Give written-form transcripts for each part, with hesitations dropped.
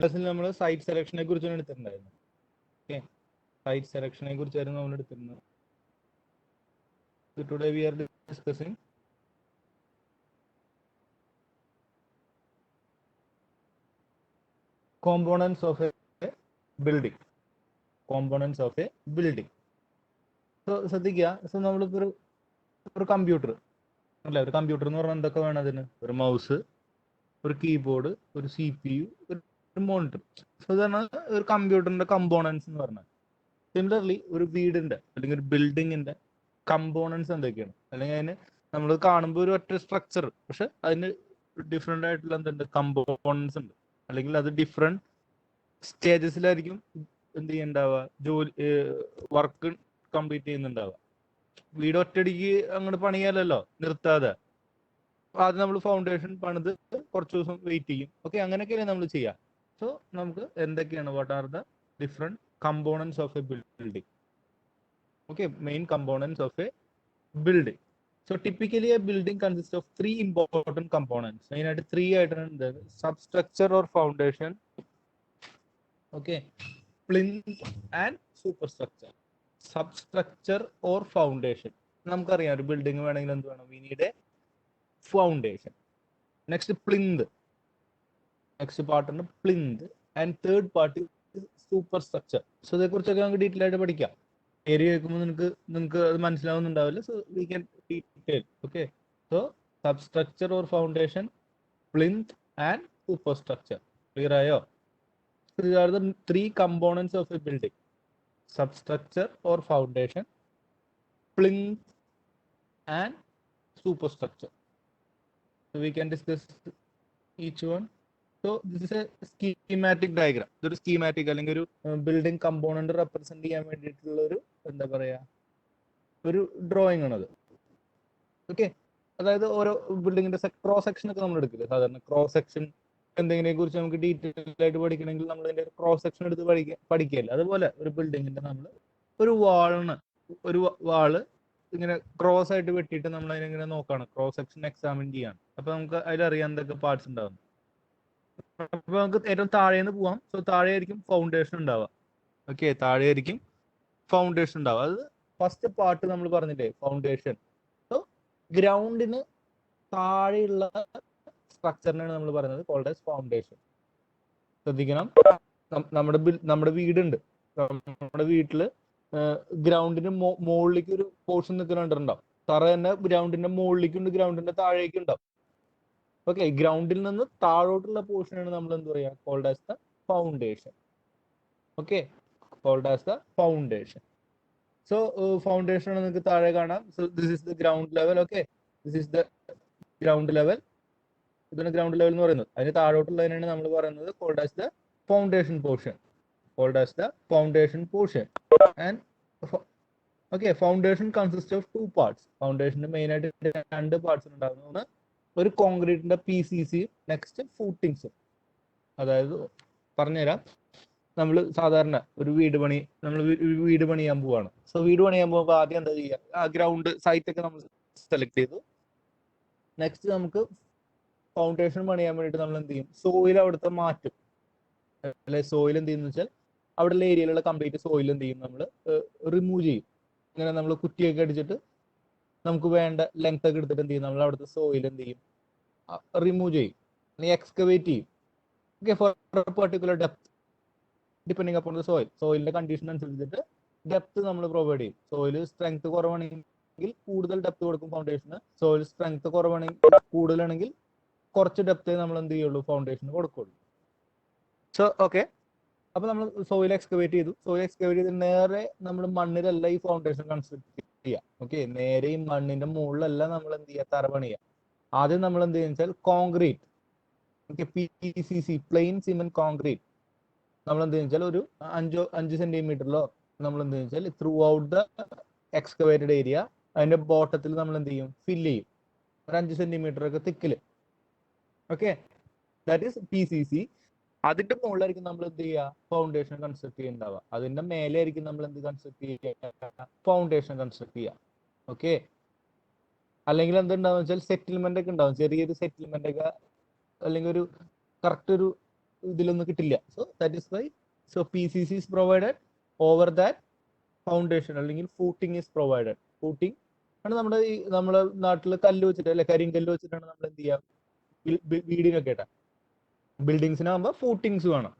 ക്ലാസ്സിൽ നമ്മൾ സൈറ്റ് സെലക്ഷനെ കുറിച്ചാണ് എടുത്തിട്ടുണ്ടായിരുന്നത്. ഓക്കെ, സൈറ്റ് സെലക്ഷനെ കുറിച്ചായിരുന്നു നമ്മൾ എടുത്തിരുന്നത്. Today we R discussing components of a building. Components of a building. So ശ്രദ്ധിക്കുക, സോ നമ്മളിപ്പോൾ ഒരു കമ്പ്യൂട്ടർ അല്ല, ഒരു കമ്പ്യൂട്ടർ എന്ന് പറഞ്ഞാൽ എന്തൊക്കെ വേണം അതിന്? ഒരു മൗസ്, ഒരു കീബോർഡ്, ഒരു CPU, ഒരു മോണിറ്റർ. സോ ഇതാണ് ഒരു കമ്പ്യൂട്ടറിന്റെ കമ്പോണൻസ് എന്ന് പറഞ്ഞാൽ. സിമിലർലി ഒരു വീടിന്റെ അല്ലെങ്കിൽ ഒരു ബിൽഡിങ്ങിന്റെ കമ്പോണൻസ് എന്തൊക്കെയാണ്? അല്ലെങ്കിൽ അതിന് നമ്മൾ കാണുമ്പോൾ ഒരു ഒറ്റ സ്ട്രക്ചർ, പക്ഷെ അതിന് ഡിഫറെന്റ് ആയിട്ടുള്ള എന്തുണ്ട്? കമ്പോണൻസ് ഉണ്ട്. അല്ലെങ്കിൽ അത് ഡിഫറെന്റ് സ്റ്റേജസിലായിരിക്കും എന്ത് ചെയ്യുന്നുണ്ടാവുക, ജോലി വർക്ക് കംപ്ലീറ്റ് ചെയ്യുന്നുണ്ടാവുക. വീട് ഒറ്റയടിക്ക് അങ്ങോട്ട് പണിയാലല്ലോ നിർത്താതെ. ആദ്യം നമ്മൾ ഫൗണ്ടേഷൻ പണിത് കുറച്ച് ദിവസം വെയിറ്റ് ചെയ്യും. ഓക്കെ, അങ്ങനെയൊക്കെയല്ലേ നമ്മൾ ചെയ്യുക. സോ നമുക്ക് എന്തൊക്കെയാണ്, what are the different components of A building? Okay, main components of A building. So typically a building consists of three important components. Main ആയിട്ട് 3 ആയിട്ടാണ്: substructure or foundation, okay, plinth and superstructure. Substructure or foundation. നമുക്കറിയാം ഒരു building വേണമെങ്കിൽ എന്ത് വേണം? We need a foundation. Next plinth. Next part ആണ് plinth and third part is superstructure. So ഇതേക്കുറിച്ചൊക്കെ നമുക്ക് detail ആയിട്ട് പഠിക്കാം. ഏരിയ കേൾക്കുമ്പോൾ നിങ്ങൾക്ക് അത് മനസ്സിലാവുന്നുണ്ടാവില്ല. So we can detail. Okay, so substructure or foundation, plinth and superstructure. Clear ആയോ? These are the 3 components of a building: substructure or foundation, plinth and superstructure. So we can discuss each one. So this is a schematic diagram. ഇതൊരു schematic അല്ലെങ്കിൽ ഒരു building component represent ചെയ്യാൻ വേണ്ടിയിട്ടുള്ള ഒരു എന്താ പറയാ, ഒരു ഡ്രോയിങ് ആണത്. ഓക്കെ, അതായത് ഓരോ ബിൽഡിങ്ങിന്റെ ക്രോസ് സെക്ഷൻ ഒക്കെ നമ്മൾ എടുക്കില്ല സാധാരണ. ക്രോസ് സെക്ഷൻ എന്തെങ്കിനെ കുറിച്ച് നമുക്ക് ഡീറ്റെയിൽ ആയിട്ട് പഠിക്കണമെങ്കിൽ നമ്മൾ ഇതിന്റെ ക്രോസ് സെക്ഷൻ എടുത്ത് പഠിക്കുകയല്ല. അതുപോലെ ഒരു ബിൽഡിങ്ങിന്റെ നമ്മൾ ഒരു വാള് ഇങ്ങനെ ക്രോസ് ആയിട്ട് വെട്ടിയിട്ട് നമ്മൾ അതിനെങ്ങനെ നോക്കാണ്, ക്രോസ് സെക്ഷൻ എക്സാമിൻ ചെയ്യാണ്. അപ്പൊ നമുക്ക് അതിലറിയാം എന്തൊക്കെ പാർട്സ് ഉണ്ടാവും. അപ്പൊ നമുക്ക് ഏറ്റവും താഴേന്ന് പോവാം. സോ താഴെ ആയിരിക്കും ഫൗണ്ടേഷൻ ഉണ്ടാവുക. ഓക്കെ, താഴെ ആയിരിക്കും ഫൗണ്ടേഷൻ ഉണ്ടാവുക. അത് ഫസ്റ്റ് പാർട്ട് നമ്മൾ പറഞ്ഞില്ലേ, ഫൗണ്ടേഷൻ. സോ ഗ്രൗണ്ടിന് താഴെയുള്ള സ്ട്രക്ചറിനാണ് നമ്മൾ പറയുന്നത് കോൾഡ് ആസ് ഫൗണ്ടേഷൻ. ശ്രദ്ധിക്കണം, നമ്മുടെ വീടുണ്ട്. നമ്മുടെ വീട്ടില് ഗ്രൗണ്ടിന് മുകളിലേക്ക് ഒരു പോർഷൻ നിൽക്കുന്നുണ്ടാവും. തറ തന്നെ ഗ്രൗണ്ടിന്റെ മുകളിലേക്കുണ്ട്, ഗ്രൗണ്ടിന്റെ താഴേക്കുണ്ടാവും. ഓക്കെ, ഗ്രൗണ്ടിൽ നിന്ന് താഴോട്ടുള്ള പോർഷനാണ് നമ്മൾ എന്ത് പറയാ, called as the foundation. Okay, called as the foundation. So foundation നിങ്ങൾക്ക് താഴെ കാണാം. So this is the ground level. Okay, this is the ground level. ഇതാണ് ഗ്രൗണ്ട് ലെവൽ എന്ന് പറയുന്നത്. അതിന് താഴോട്ടുള്ളതിനാണ് നമ്മൾ പറയുന്നത് called as the foundation portion. Called as the foundation portion. And okay, foundation consist of 2 parts. ഫൗണ്ടേഷന്റെ മെയിൻ ആയിട്ട് 2 parts ഉണ്ടാകുന്ന ഒരു കോൺക്രീറ്റിന്റെ PCC, നെക്സ്റ്റ് ഫൂട്ടിങ്സും. അതായത് പറഞ്ഞുതരാം, നമ്മൾ സാധാരണ ഒരു വീട് പണിയാൻ പോവാണ്. സോ വീട് പണിയാൻ പോകുമ്പോൾ ആദ്യം എന്താ ചെയ്യുക, ആ ഗ്രൗണ്ട് സൈറ്റ് ഒക്കെ നമ്മൾ സെലക്ട് ചെയ്തു. നെക്സ്റ്റ് നമുക്ക് ഫൗണ്ടേഷൻ പണിയാൻ വേണ്ടിയിട്ട് നമ്മൾ എന്ത് ചെയ്യും, സോയിൽ അവിടുത്തെ മാറ്റും. അല്ലെ, സോയിൽ എന്ത് ചെയ്യുന്ന വെച്ചാൽ അവിടെയുള്ള ഏരിയയിലുള്ള കംപ്ലീറ്റ് സോയിൽ എന്ത് ചെയ്യും, നമ്മൾ റിമൂവ് ചെയ്യും. ഇങ്ങനെ നമ്മൾ കുറ്റിയൊക്കെ അടിച്ചിട്ട് നമുക്ക് വേണ്ട ലെങ്ത് ഒക്കെ എടുത്തിട്ട് എന്ത് ചെയ്യും, നമ്മൾ അവിടുത്തെ സോയിൽ എന്ത് ചെയ്യും, റിമൂവ് ചെയ്യും, അല്ലെങ്കിൽ എക്സ്കവേറ്റ് ചെയ്യും. Okay, for particular depth depending upon the സോയിലിന്റെ കണ്ടീഷൻ അനുസരിച്ചിട്ട് ഡെപ്ത് നമ്മൾ പ്രൊവൈഡ് ചെയ്യും. സോയിൽ സ്ട്രെങ്ത് കുറവാണെങ്കിൽ കൂടുതൽ ഡെപ്ത് കൊടുക്കും ഫൗണ്ടേഷന്. സോയിൽ സ്ട്രെങ്ത് കുറവാണെങ്കിൽ കൂടുതലാണെങ്കിൽ കുറച്ച് ഡെപ്തേ നമ്മൾ എന്ത് ചെയ്യുള്ളൂ, ഫൗണ്ടേഷന് കൊടുക്കുള്ളൂ. സോ ഓക്കെ, അപ്പൊ നമ്മൾ സോയിൽ എക്സ്കവേറ്റ് ചെയ്തു. സോയിൽ എക്സ്കവേറ്റ് ചെയ്ത് നേരെ നമ്മൾ മണ്ണിലല്ല ഈ ഫൗണ്ടേഷൻ കൺസ്ട്രക്ട് ചെയ്യുക. ഓക്കെ, നേരെ ഈ മണ്ണിന്റെ മുകളിലല്ല നമ്മൾ എന്ത് ചെയ്യുക, തറ പണിയുക. ആദ്യം നമ്മൾ എന്ത് ചെയ്യുന്ന വെച്ചാൽ concrete, PCC, plain cement concrete, നമ്മൾ എന്ത് ചെയ്യുന്ന വെച്ചാൽ ഒരു 5 സെന്റിമീറ്ററിലോ നമ്മൾ എന്ത് ചെയ്യുന്ന വെച്ചാൽ through out the excavated area അതിന്റെ ബോട്ടത്തിൽ നമ്മൾ എന്ത് ചെയ്യും, ഫില്ല് ചെയ്യും, ഒരു 5 സെന്റിമീറ്റർ ഒക്കെ തിക്കില്. Okay, that is PCC. അതിന്റെ മുകളിലായിരിക്കും നമ്മൾ എന്ത് ചെയ്യുക, ഫൗണ്ടേഷൻ കൺസ്ട്രക്ട് ചെയ്യുന്നുണ്ടാവുക. അതിന്റെ മേലെ ആയിരിക്കും നമ്മൾ എന്ത് കൺസ്ട്രക്ട് ചെയ്യുക, ഫൗണ്ടേഷൻ കൺസ്ട്രക്ട് ചെയ്യുക. ഓക്കെ, അല്ലെങ്കിൽ എന്തുണ്ടാവും വെച്ചാൽ സെറ്റിൽമെന്റ് ഒക്കെ ഉണ്ടാവും, ചെറിയൊരു സെറ്റിൽമെന്റ് ഒക്കെ, അല്ലെങ്കിൽ ഒരു കറക്റ്റ് ഒരു ഇതിലൊന്നും കിട്ടില്ല. So that is why PCC is provided over that foundation അല്ലെങ്കിൽ ഫൂട്ടിംഗ് ഈസ് പ്രൊവൈഡഡ്. ഫൂട്ടിംഗ് ആണ് നമ്മുടെ നാട്ടിൽ കല്ല് വെച്ചിട്ട് അല്ലെ, കരിങ്കല്ല് വെച്ചിട്ടാണ് നമ്മൾ എന്ത് ചെയ്യാം വീടിനൊക്കെ ഇട്ടാ. ബിൽഡിങ്സിനാകുമ്പോൾ ഫൂട്ടിങ്സ് വേണം,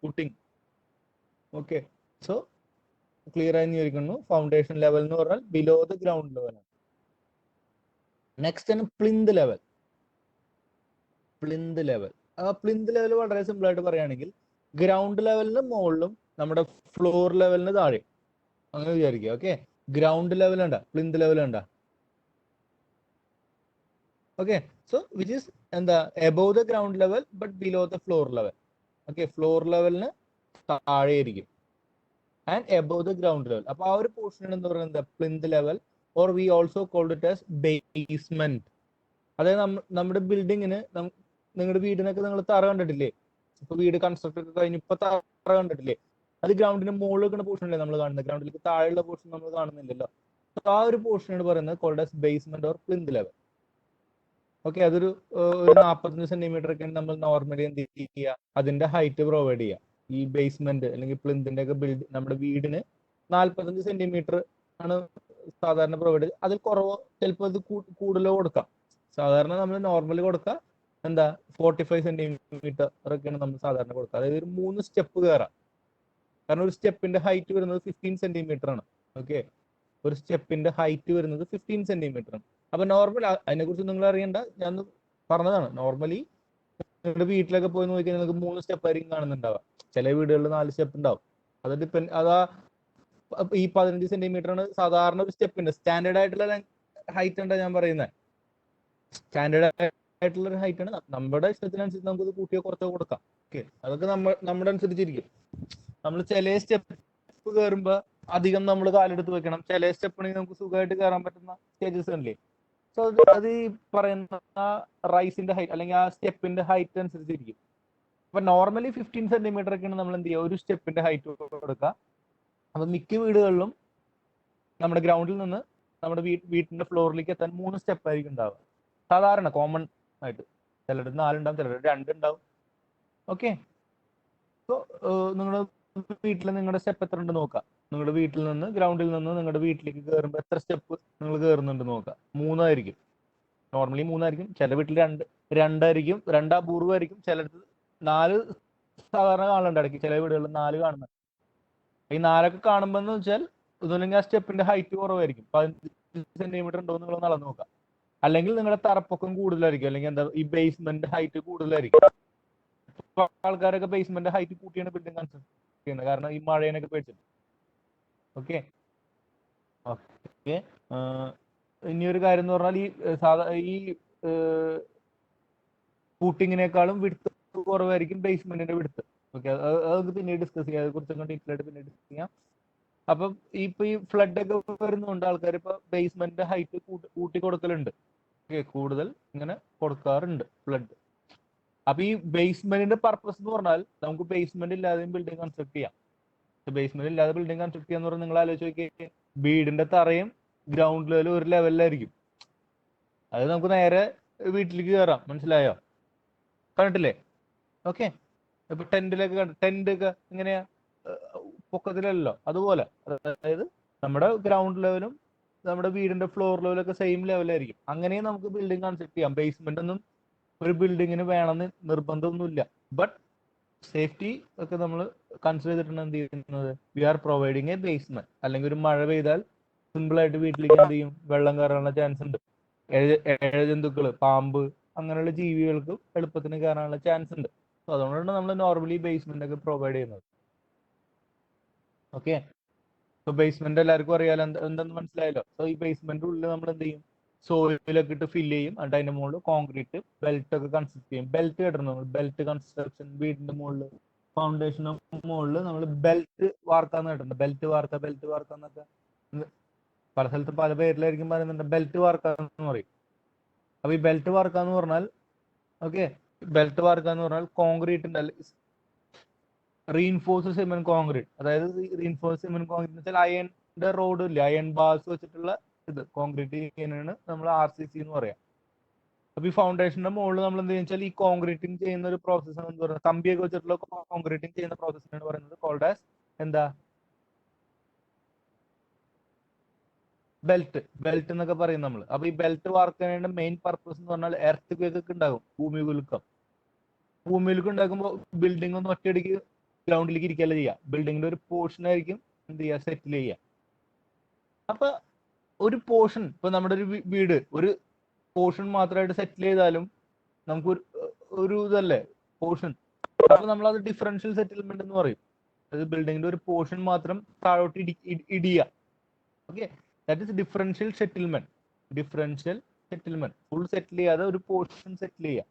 ഫൂട്ടിംഗ്. ഓക്കെ, സോ ക്ലിയർ ആയി വിചാരിക്കുന്നു. ഫൗണ്ടേഷൻ ലെവൽ എന്ന് പറഞ്ഞാൽ ബിലോ ദ ഗ്രൗണ്ട് ലെവലാണ്. നെക്സ്റ്റ് ആണ് പ്ലിന്ത് ലെവൽ. പ്ലിന്ത് ലെവൽ വളരെ സിമ്പിൾ ആയിട്ട് പറയുകയാണെങ്കിൽ ഗ്രൗണ്ട് ലെവലിന് മുകളിലും നമ്മുടെ ഫ്ലോർ ലെവലിന് താഴെ, അങ്ങനെ വിചാരിക്കുക. ഓക്കെ, ഗ്രൗണ്ട് ലെവൽ ഉണ്ടാ, പ്ലിന്ത് ലെവൽ ഉണ്ടാ. ഓക്കെ, സോ വിച്ച് ഈസ് എന്താ above the ground level but below the floor level. Okay, floor ലെവലിന് താഴെ ആയിരിക്കും and above the ground level. അപ്പൊ ആ ഒരു പോർഷൻ എന്ന് പറയുന്നത് plinth level, or we also called it as basement. അതായത് നമ്മുടെ ബിൽഡിങ്ങിന്, നിങ്ങളുടെ വീടിനൊക്കെ നിങ്ങൾ തറ കണ്ടിട്ടില്ലേ? ഇപ്പൊ വീട് കൺസ്ട്രക്ട് ഒക്കെ കഴിഞ്ഞ് ഇപ്പൊ തറ കണ്ടിട്ടില്ലേ? അത് ഗ്രൗണ്ടിന് മുകളിൽ വെക്കുന്ന പോർഷൻ അല്ലേ നമ്മൾ കാണുന്നത്, ഗ്രൗണ്ടിലേക്ക് താഴെയുള്ള പോർഷൻ നമ്മൾ കാണുന്നില്ലല്ലോ. ആ ഒരു പോർഷനാണ് പറയുന്നത് called as basement or plinth level. Okay, അതൊരു 45 സെന്റിമീറ്റർ ഒക്കെ നമ്മൾ നോർമലി എന്ത് ചെയ്യുക, അതിന്റെ ഹൈറ്റ് പ്രൊവൈഡ് ചെയ്യുക. ഈ ബേസ്മെന്റ് അല്ലെങ്കിൽ പ്ലിന്തിന്റെ ഒക്കെ നമ്മുടെ വീടിന് 45 സെന്റിമീറ്റർ ആണ് സാധാരണ പ്രൊവൈഡ് ചെയ്യുക. അതിൽ കുറവോ ചിലപ്പോൾ അത് കൂടുതലോ കൊടുക്കാം. സാധാരണ നമ്മൾ നോർമലി കൊടുക്കുക എന്താ 45 സെന്റിമീറ്റർ ഒക്കെയാണ് നമ്മൾ സാധാരണ കൊടുക്കുക. അതായത് ഒരു 3 സ്റ്റെപ്പ് കയറാം. കാരണം ഒരു സ്റ്റെപ്പിന്റെ ഹൈറ്റ് വരുന്നത് 15 സെന്റിമീറ്റർ ആണ്. ഓക്കെ, ഒരു സ്റ്റെപ്പിന്റെ ഹൈറ്റ് വരുന്നത് 15 സെന്റിമീറ്റർ ആണ്. അപ്പൊ നോർമൽ അതിനെ കുറിച്ച് നിങ്ങൾ അറിയണ്ട, ഞാൻ പറഞ്ഞതാണ്. നോർമലി നിങ്ങളുടെ വീട്ടിലൊക്കെ പോയി നോക്കിയാൽ നിങ്ങൾക്ക് 3 സ്റ്റെപ്പ് ആയിരിക്കും കാണുന്നുണ്ടാവുക. ചില വീടുകളിൽ 4 സ്റ്റെപ്പ് ഉണ്ടാവും. അത് അതാ ഈ 15 സെന്റിമീറ്റർ ആണ് സാധാരണ ഒരു സ്റ്റെപ്പിന്റെ സ്റ്റാൻഡേർഡ് ആയിട്ടുള്ള ഹൈറ്റ് ഉണ്ടാ ഞാൻ പറയുന്നത്. സ്റ്റാൻഡേർഡ് ആയിട്ടുള്ള ഒരു ഹൈറ്റ് ആണ്. നമ്മുടെ ഇഷ്ടത്തിനനുസരിച്ച് നമുക്ക് കൂട്ടിയോ കുറച്ചോ കൊടുക്കാം. ഓക്കെ, അതൊക്കെ നമ്മുടെ അനുസരിച്ചിരിക്കും. നമ്മൾ ചില സ്റ്റെപ്പ് കയറുമ്പോ അധികം നമ്മൾ കാലെടുത്ത് വെക്കണം. ചില സ്റ്റെപ്പാണെങ്കിൽ നമുക്ക് സുഖമായിട്ട് കയറാൻ പറ്റുന്ന സ്റ്റേജസ് അല്ലേ. സോ അത് ഈ പറയുന്ന റൈസിന്റെ ഹൈറ്റ് അല്ലെങ്കിൽ ആ സ്റ്റെപ്പിന്റെ ഹൈറ്റ് അനുസരിച്ചിരിക്കും. അപ്പൊ നോർമലി 15 സെന്റിമീറ്റർ ഒക്കെയാണ് നമ്മൾ എന്ത് ചെയ്യുക, ഒരു സ്റ്റെപ്പിന്റെ ഹൈറ്റ് കൊടുക്കുക. അപ്പൊ മിക്ക വീടുകളിലും നമ്മുടെ ഗ്രൗണ്ടിൽ നിന്ന് നമ്മുടെ വീട്ടിന്റെ ഫ്ലോറിലേക്ക് എത്താൻ 3 സ്റ്റെപ്പ് ആയിരിക്കും ഉണ്ടാവുക സാധാരണ, കോമൺ ആയിട്ട്. ചിലരുടെ 4 ഉണ്ടാവും, ചിലരുടെ 2 ഉണ്ടാവും. ഓക്കെ, സോ നിങ്ങളുടെ വീട്ടിൽ നിങ്ങളുടെ സ്റ്റെപ്പ് എത്ര ഉണ്ട് നോക്കുക. നിങ്ങളുടെ വീട്ടിൽ നിന്ന് ഗ്രൗണ്ടിൽ നിന്ന് നിങ്ങളുടെ വീട്ടിലേക്ക് കയറുമ്പോൾ എത്ര സ്റ്റെപ്പ് നിങ്ങൾ കയറുന്നുണ്ട് നോക്കുക. 3 ആയിരിക്കും, നോർമലി 3 ആയിരിക്കും. ചില വീട്ടിൽ 2 ആയിരിക്കും, 2 അപൂർവമായിരിക്കും. ചിലടത്ത് 4 സാധാരണ കാണുന്നുണ്ട്. ഇടയ്ക്ക് ചില വീടുകളിൽ 4 കാണുന്നുണ്ട്. ഈ 4 ഒക്കെ കാണുമ്പോൾ എന്ന് വെച്ചാൽ ഒന്നുമില്ലെങ്കിൽ ആ സ്റ്റെപ്പിന്റെ ഹൈറ്റ് കുറവായിരിക്കും. 15 സെന്റിമീറ്റർ ഉണ്ടോ നിങ്ങൾ നടന്നു നോക്കാം. അല്ലെങ്കിൽ നിങ്ങളുടെ തറപ്പൊക്കം കൂടുതലായിരിക്കും, അല്ലെങ്കിൽ എന്താ ഈ ബേസ്മെന്റ് ഹൈറ്റ് കൂടുതലായിരിക്കും. ആൾക്കാരൊക്കെ ബേസ്മെന്റ് ഹൈറ്റ് കൂട്ടിയാണ് ബിൽഡിംഗ് കൺസ്ട്രക്ട് ചെയ്യുന്നത്, കാരണം ഈ മഴേനൊക്കെ പേടിച്ചിട്ട്. ഓക്കെ ഓക്കെ ഇനി ഒരു കാര്യം എന്ന് പറഞ്ഞാൽ ഈ ഫൂട്ടിങ്ങിനേക്കാളും വിഡ്ത്ത് കുറവായിരിക്കും ബേസ്മെന്റിന്റെ വിഡ്ത്ത്. ഓക്കെ, അത് പിന്നീട് ഡിസ്കസ് ചെയ്യാം. അതിനെ കുറിച്ചൊക്കെ ഡീറ്റെയിൽ ആയിട്ട് പിന്നീട് ഡിസ്കസ് ചെയ്യാം. അപ്പം ഇപ്പൊ ഈ ഫ്ലഡ് ഒക്കെ വരുന്നുണ്ട്, ആൾക്കാർ ഇപ്പൊ ബേസ്മെന്റ് ഹൈറ്റ് കൂട്ടി കൊടുക്കലുണ്ട്. കൂടുതൽ ഇങ്ങനെ കൊടുക്കാറുണ്ട് ഫ്ലഡ്. അപ്പൊ ഈ ബേസ്മെന്റിന്റെ പർപ്പസ് എന്ന് പറഞ്ഞാൽ നമുക്ക് ബേസ്മെന്റ് ഇല്ലാതെയും ബിൽഡിംഗ് കൺസ്ട്രക്ട് ചെയ്യാം. ബേസ്മെന്റ് ഇല്ലാതെ ബിൽഡിംഗ് കൺസ്ട്രക്ട് ചെയ്യാന്ന് പറഞ്ഞാൽ നിങ്ങൾ ആലോചിച്ച് നോക്കിയേ, വീടിന്റെ തറയും ഗ്രൗണ്ട് ലെവലും ഒരു ലെവലിലായിരിക്കും. അത് നമുക്ക് നേരെ വീട്ടിലേക്ക് കയറാം. മനസ്സിലായോ? കണ്ടിട്ടില്ലേ? ഓക്കെ, ഇപ്പൊ ടെന്റ് ഒക്കെ ഇങ്ങനെയാ പൊക്കത്തിലല്ലോ, അതുപോലെ. അതായത് നമ്മുടെ ഗ്രൗണ്ട് ലെവലും നമ്മുടെ വീടിന്റെ ഫ്ലോർ ലെവലൊക്കെ സെയിം ലെവലായിരിക്കും. അങ്ങനെയും നമുക്ക് ബിൽഡിംഗ് കൺസ്ട്രക്ട് ചെയ്യാം. ബേസ്മെന്റ് ഒന്നും ഒരു ബിൽഡിങ്ങിന് വേണമെന്ന് നിർബന്ധമൊന്നുമില്ല. ബട്ട് സേഫ്റ്റി ഒക്കെ നമ്മൾ കൺസിഡർ ചെയ്തിട്ടാണ് എന്ത് ചെയ്യുന്നത്, we are providing a basement. അല്ലെങ്കിൽ ഒരു മഴ പെയ്താൽ സിമ്പിൾ ആയിട്ട് വീട്ടിലേക്ക് എന്ത് ചെയ്യും, വെള്ളം കയറാനുള്ള ചാൻസ് ഉണ്ട്. ഇഴജന്തുക്കള്, പാമ്പ്, അങ്ങനെയുള്ള ജീവികൾക്ക് എളുപ്പത്തിന് കയറാനുള്ള ചാൻസ് ഉണ്ട്. സോ അതുകൊണ്ടാണ് നമ്മൾ നോർമലി ബേസ്മെന്റ് ഒക്കെ പ്രൊവൈഡ് ചെയ്യുന്നത്. ഓക്കെ, സോ ബേസ്മെന്റ് എല്ലാവർക്കും അറിയാലോ എന്തെന്ന് മനസ്സിലായല്ലോ. സോ ഈ ബേസ്മെന്റ് ഉള്ളിൽ നമ്മൾ എന്ത് ചെയ്യും, സോയിലൊക്കെ ഇട്ട് ഫില്ല് ചെയ്യും. എന്നിട്ട് അതിന്റെ മുകളിൽ കോൺക്രീറ്റ് ബെൽറ്റ് ഒക്കെ കൺസ്ട്രക്ട് ചെയ്യും. ബെൽറ്റ് കേട്ടിരുന്നു, ബെൽറ്റ് കൺസ്ട്രക്ഷൻ. വീടിന്റെ മുകളിൽ ഫൗണ്ടേഷന് മുകളിൽ നമ്മൾ ബെൽറ്റ് വാർക്കാന്ന് കേട്ടിട്ടുണ്ട്. ബെൽറ്റ് വാർക്കാന്നൊക്കെ പല സ്ഥലത്ത് പല പേരിലായിരിക്കും പറയുന്നുണ്ട്. ബെൽറ്റ് വാർക്കാന്ന് പറയും. അപ്പൊ ഈ ബെൽറ്റ് വാർക്കാന്ന് പറഞ്ഞാൽ ബെൽറ്റ് വാർക്കാന്ന് പറഞ്ഞാൽ കോൺക്രീറ്റിന്റെ റീഇൻഫോഴ്സ്ഡ് സിമെന്റ് കോൺക്രീറ്റ്. അതായത് റീഇൻഫോഴ്സ്ഡ് സിമെന്റ് കോൺക്രീറ്റ് എന്ന് വെച്ചാൽ അയണിന്റെ റോഡ് ഇല്ല, അയൺ ബാർസ് വെച്ചിട്ടുള്ള ഇത് കോൺക്രീറ്റ് ചെയ്യുന്നതാണ് നമ്മൾ RCC എന്ന് പറയാം. അപ്പൊ ഈ ഫൗണ്ടേഷന്റെ മുകളിൽ നമ്മൾ എന്ത് വെച്ചാൽ ഈ കോൺക്രീറ്റിംഗ് ചെയ്യുന്ന ഒരു പ്രോസസ് എന്ന് പറയുന്നത്, കമ്പിയൊക്കെ വെച്ചിട്ടുള്ള കോൺക്രീറ്റിംഗ് ചെയ്യുന്ന പ്രോസസ്സിനാണ് പറയുന്നത് കോൾഡ് ആസ് എന്താ, ബെൽറ്റ് എന്നൊക്കെ പറയും നമ്മൾ. അപ്പൊ ഈ ബെൽറ്റ് വാർക്കുന്നതിന്റെ മെയിൻ പർപ്പസ് എന്ന് പറഞ്ഞാൽ എർത്ത് ക്വേക്ക് ഒക്കെ ഉണ്ടാകും, ഭൂമിയിലേക്ക് ഉണ്ടാക്കുമ്പോൾ ബിൽഡിംഗ് ഒന്നും ഒറ്റയടിക്ക് ഗ്രൗണ്ടിലേക്ക് ഇരിക്കല്ല ചെയ്യുക, ബിൽഡിങ്ങിന്റെ ഒരു പോർഷൻ ആയിരിക്കും എന്ത് ചെയ്യുക, സെറ്റിൽ ചെയ്യുക. അപ്പൊ ഒരു പോർഷൻ, ഇപ്പൊ നമ്മുടെ ഒരു വീട് ഒരു പോർഷൻ മാത്രമായിട്ട് സെറ്റിൽ ചെയ്താലും നമുക്ക് ഒരു ഇതല്ലേ പോർഷൻ. അപ്പൊ നമ്മൾ അത് ഡിഫറൻഷ്യൽ സെറ്റിൽമെന്റ് എന്ന് പറയും. അത് ബിൽഡിങ്ങിന്റെ ഒരു പോർഷൻ മാത്രം താഴോട്ട് ഇടിയുക. Okay, that is differential settlement. Full settle ചെയ്യാതെ ഒരു പോർഷൻ സെറ്റിൽ ചെയ്യുക.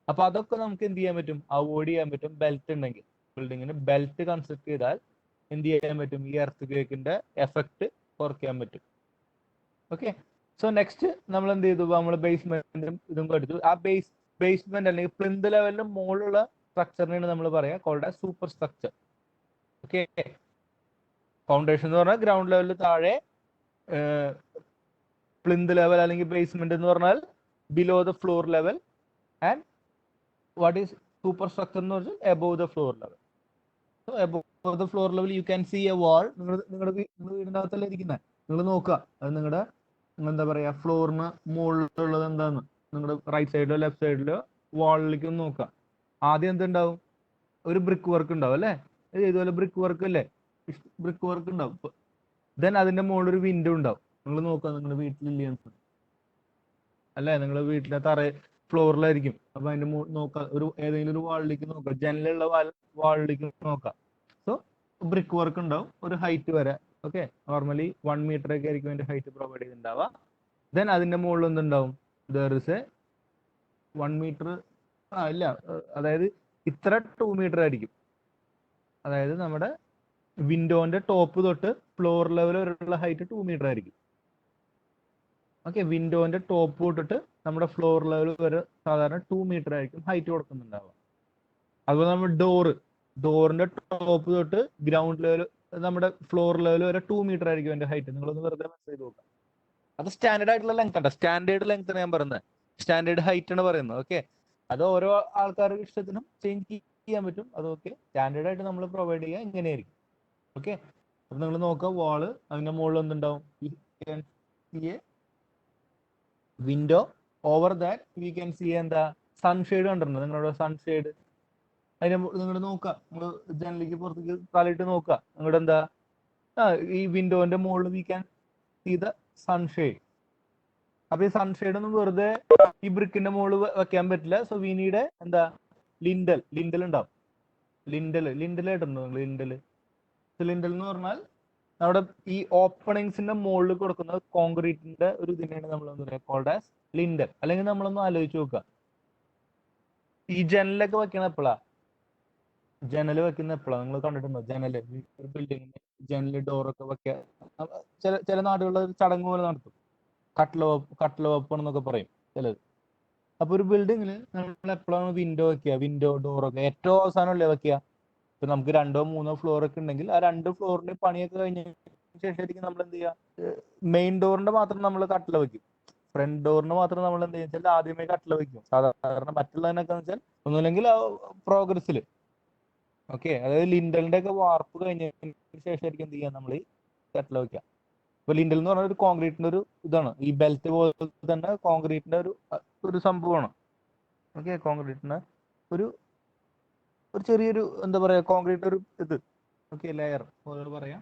അപ്പൊ അതൊക്കെ നമുക്ക് എന്ത് ചെയ്യാൻ പറ്റും, അവോയ്ഡ് ചെയ്യാൻ പറ്റും ബെൽറ്റ് ഉണ്ടെങ്കിൽ. ബിൽഡിങ്ങിന് ബെൽറ്റ് കൺസ്ട്രക്ട് ചെയ്താൽ എന്ത് ചെയ്യാൻ പറ്റും, ഈ എർത്ത് ക്വേക്കിന്റെ എഫക്ട് കുറയ്ക്കാൻ പറ്റും. ഓക്കെ, സോ നെക്സ്റ്റ് നമ്മൾ എന്ത് ചെയ്തു, നമ്മൾ ബേസ്മെന്റും ഇതും പഠിച്ചു. ആ ബേസ്മെന്റ് അല്ലെങ്കിൽ പ്ലിന്ത് ലെവലിന് മുകളിലുള്ള സ്ട്രക്ചറിനാണ് നമ്മൾ പറയാ called as super structure. Okay, foundation എന്ന് പറഞ്ഞാൽ ഗ്രൗണ്ട് ലെവലിൽ താഴെ, പ്ലിന്ത് ലെവൽ അല്ലെങ്കിൽ ബേസ്മെന്റ് എന്ന് പറഞ്ഞാൽ below the floor level, and what is super structure എന്ന് പറഞ്ഞാൽ above the floor level. So above the floor level you can see a wall. നിങ്ങളുടെ വീടിന്റെ അകത്തല്ലേ ഇരിക്കുന്നത്, നിങ്ങൾ നോക്കുക അത് നിങ്ങളുടെ എന്താ പറയാ ഫ്ലോറിന് മുകളിലുള്ളത് എന്താന്ന്, നിങ്ങളുടെ റൈറ്റ് സൈഡിലോ ലെഫ്റ്റ് സൈഡിലോ വാളിലേക്ക് നോക്കുക. ആദ്യം എന്തുണ്ടാവും, ഒരു ബ്രിക്ക് വർക്ക് ഉണ്ടാവും അല്ലേ, ഇതുപോലെ ബ്രിക്ക് വർക്ക് അല്ലേ, ബ്രിക്ക് വർക്ക് ഉണ്ടാവും. ദെൻ അതിന്റെ മുകളിൽ ഒരു വിൻഡോ ഉണ്ടാവും. നിങ്ങൾ നോക്കുക നിങ്ങളുടെ വീട്ടിലില്ലേ അല്ലെ, നിങ്ങളുടെ വീട്ടിലെ ഫ്ലോറിലായിരിക്കും. അപ്പൊ അതിന്റെ നോക്കുക, ഒരു ഏതെങ്കിലും ഒരു വാളിലേക്ക് നോക്കുക, ജനലുള്ള വാളിലേക്ക് നോക്കുക. സോ ബ്രിക്ക് വർക്ക് ഉണ്ടാവും ഒരു ഹൈറ്റ് വരെ. ഓക്കെ, നോർമലി 1 മീറ്റർ ഒക്കെ ആയിരിക്കും അതിന്റെ ഹൈറ്റ് പ്രൊവൈഡ് ചെയ്തിട്ടുണ്ടാവുക. ദെൻ അതിന്റെ മുകളിൽ എന്തുണ്ടാവും, ദർ ഇസ് എ 1 മീറ്റർ, ഇല്ല, അതായത് ഇത്ര 2 മീറ്റർ ആയിരിക്കും. അതായത് നമ്മുടെ വിൻഡോന്റെ ടോപ്പ് തൊട്ട് ഫ്ലോർ ലെവൽ വരെയുള്ള ഹൈറ്റ് 2 മീറ്റർ ആയിരിക്കും. ഓക്കെ, വിൻഡോന്റെ ടോപ്പ് തൊട്ടിട്ട് നമ്മുടെ ഫ്ലോർ ലെവൽ വരെ സാധാരണ 2 മീറ്റർ ആയിരിക്കും ഹൈറ്റ് കൊടുക്കുന്നുണ്ടാവുക. അതുപോലെ നമ്മൾ ഡോറിന്റെ ടോപ്പ് തൊട്ട് ഗ്രൗണ്ട് ലെവൽ നമ്മുടെ ഫ്ലോർ ലെവൽ വരെ 2 മീറ്റർ ആയിരിക്കും അതിന്റെ ഹൈറ്റ്. നിങ്ങളൊന്ന് വെറുതെ മെസ്സേജ് ചെയ്ത് നോക്കാം. അത് സ്റ്റാൻഡേർഡ് ആയിട്ടുള്ള ലെങ്ത് ആണ്, സ്റ്റാൻഡേർഡ് ലെങ്ത് ആണ് ഞാൻ പറയുന്നത്, സ്റ്റാൻഡേർഡ് ഹൈറ്റ് ആണ് പറയുന്നത്. ഓക്കെ, അത് ഓരോ ആൾക്കാരുടെ ഇഷ്ടത്തിനും ചേഞ്ച് ചെയ്യാൻ പറ്റും. അതൊക്കെ സ്റ്റാൻഡേർഡ് ആയിട്ട് നമ്മൾ പ്രൊവൈഡ് ചെയ്യുക ഇങ്ങനെയായിരിക്കും. ഓക്കെ, അപ്പൊ നിങ്ങൾ നോക്കുക വാള്, അതിന്റെ മുകളിൽ എന്തുണ്ടാവും, window, over that we can see എന്താ, സൺഷെയ്ഡ് കണ്ടിട്ടുണ്ട് നിങ്ങളുടെ സൺഷെയ്ഡ്. അതിന് നിങ്ങൾ നോക്കുക, നിങ്ങൾ ജനലിക്ക് പുറത്തേക്ക് തലയിട്ട് നോക്കുക, നിങ്ങളുടെ എന്താ, ഈ വിൻഡോന്റെ മുകളിൽ we can see the sunshade. അപ്പൊ ഈ സൺഷെയ്ഡ് ഒന്നും വെറുതെ ഈ ബ്രിക്കിന്റെ മുകളിൽ വെക്കാൻ പറ്റില്ല. സോ വി നീഡ് എന്താ, ലിൻഡൽ ഉണ്ടാവും. ലിൻഡൽ ആയിട്ടുണ്ടോ നിങ്ങൾ, ലിൻഡൽ എന്ന് പറഞ്ഞാൽ നമ്മുടെ ഈ ഓപ്പണിങ്സിന്റെ മുകളിൽ കൊടുക്കുന്ന കോൺക്രീറ്റിന്റെ ഒരു ഇതിനെയാണ് നമ്മൾ എന്താ പറയുക കോൾഡ് ആസ് ലിൻഡൽ. അല്ലെങ്കിൽ നമ്മളൊന്ന് ആലോചിച്ച് നോക്കുക, ഈ ജനലൊക്കെ വെക്കണ എപ്പോഴാ, നിങ്ങൾ കണ്ടിട്ടുണ്ടോ ജനല്, ഒരു ബിൽഡിങ്ങിന് ജനല് ഡോറൊക്കെ വെക്കുക. ചില നാടുകളിൽ ഒരു ചടങ്ങ് പോലെ നടത്തും, കട്ടില വെപ്പ് എന്നൊക്കെ പറയും ചിലത്. അപ്പൊ ഒരു ബിൽഡിങ്ങിൽ നമ്മൾ എപ്പോഴാണ് വിൻഡോ വെക്കുക, വിൻഡോ ഡോറൊക്കെ ഏറ്റവും അവസാനമല്ലേ വെക്കുക. ഇപ്പൊ നമുക്ക് 2 or 3 ഫ്ലോർ ഒക്കെ ഉണ്ടെങ്കിൽ ആ 2 ഫ്ലോറിന്റെ പണിയൊക്കെ കഴിഞ്ഞ ശേഷമായിരിക്കും നമ്മൾ എന്ത് ചെയ്യുക, മെയിൻ ഡോറിന്റെ മാത്രം നമ്മൾ കട്ടില വെക്കും, ഫ്രണ്ട് ഡോറിന് മാത്രം നമ്മൾ എന്ത് ചെയ്യുക ആദ്യമേ കട്ടില വെക്കും. സാധാരണ മറ്റുള്ളതിനൊക്കെ വെച്ചാൽ ഒന്നുമില്ലെങ്കിൽ പ്രോഗ്രസ്സിൽ. ഓക്കെ, അതായത് ലിൻഡലിന്റെ ഒക്കെ വാർപ്പ് കഴിഞ്ഞതിന് ശേഷമായിരിക്കും എന്ത് ചെയ്യുക, നമ്മൾ ഈ കട്ടില വെക്കുക. ഇപ്പൊ ലിൻഡൽ എന്ന് പറഞ്ഞ ഒരു കോൺക്രീറ്റിന്റെ ഒരു ഇതാണ്, ഈ ബെൽറ്റ് പോലെ തന്നെ കോൺക്രീറ്റിന്റെ ഒരു സംഭവമാണ്. ഓക്കെ, കോൺക്രീറ്റിന്റെ ഒരു ചെറിയൊരു എന്താ പറയാ കോൺക്രീറ്റ് ഒരു ഇത്, ഓക്കെ, ലെയർ പോലെ പറയാം.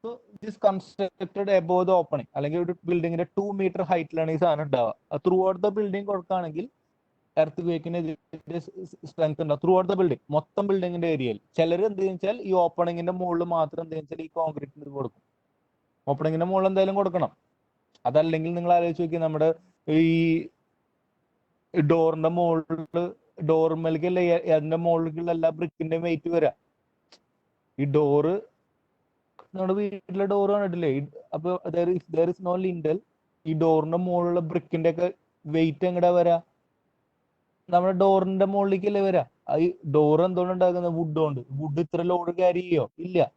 So this constructed above the opening, അല്ലെങ്കിൽ ഒരു ബിൽഡിങ്ങിന്റെ 2 മീറ്റർ ഹൈറ്റിലാണ് ഈ സാധനം ഉണ്ടാവുക. ത്രൂ ഔട്ട് ദ ബിൽഡിംഗ് കൊടുക്കുകയാണെങ്കിൽ എർത്ത് ക്വേക്കിന് സ്ട്രെങ്ത് ഉണ്ടാവും ത്രൂ ഔട്ട് ദ ബിൽഡിംഗ്, മൊത്തം ബിൽഡിങ്ങിന്റെ ഏരിയയിൽ. ചിലർ എന്ത് വെച്ചാൽ ഈ ഓപ്പണിങ്ങിന്റെ മുകളിൽ മാത്രം എന്ത് വെച്ചാൽ ഈ കോൺക്രീറ്റിന് ഇത് കൊടുക്കും. ഓപ്പണിങ്ങിന്റെ മുകളിൽ എന്തായാലും കൊടുക്കണം. അതല്ലെങ്കിൽ നിങ്ങൾ ആലോചിച്ച് നോക്കി, നമ്മുടെ ഈ ഡോറിന്റെ മുകളിൽ, ഡോർമേലേക്കല്ലേ അതിന്റെ മുകളിലേക്കുള്ള എല്ലാ ബ്രിക്കിന്റെ വെയിറ്റ് വരാ. ഈ ഡോറ്, നമ്മുടെ വീട്ടിലെ ഡോറ് കണ്ടിട്ടില്ലേ, അപ്പൊ there is no lintel, ഈ ഡോറിന്റെ മുകളിലുള്ള ബ്രിക്കിന്റെ ഒക്കെ വെയിറ്റ് എങ്ങടാ വരാ, നമ്മുടെ ഡോറിന്റെ മുകളിലേക്കല്ലേ വരാ. ഈ ഡോർ എന്തുകൊണ്ട് ഉണ്ടാക്കുന്നത്, വുഡ് ഇത്ര ലോഡ് ക്യാരി ചെയ്യോ, ഇല്ല,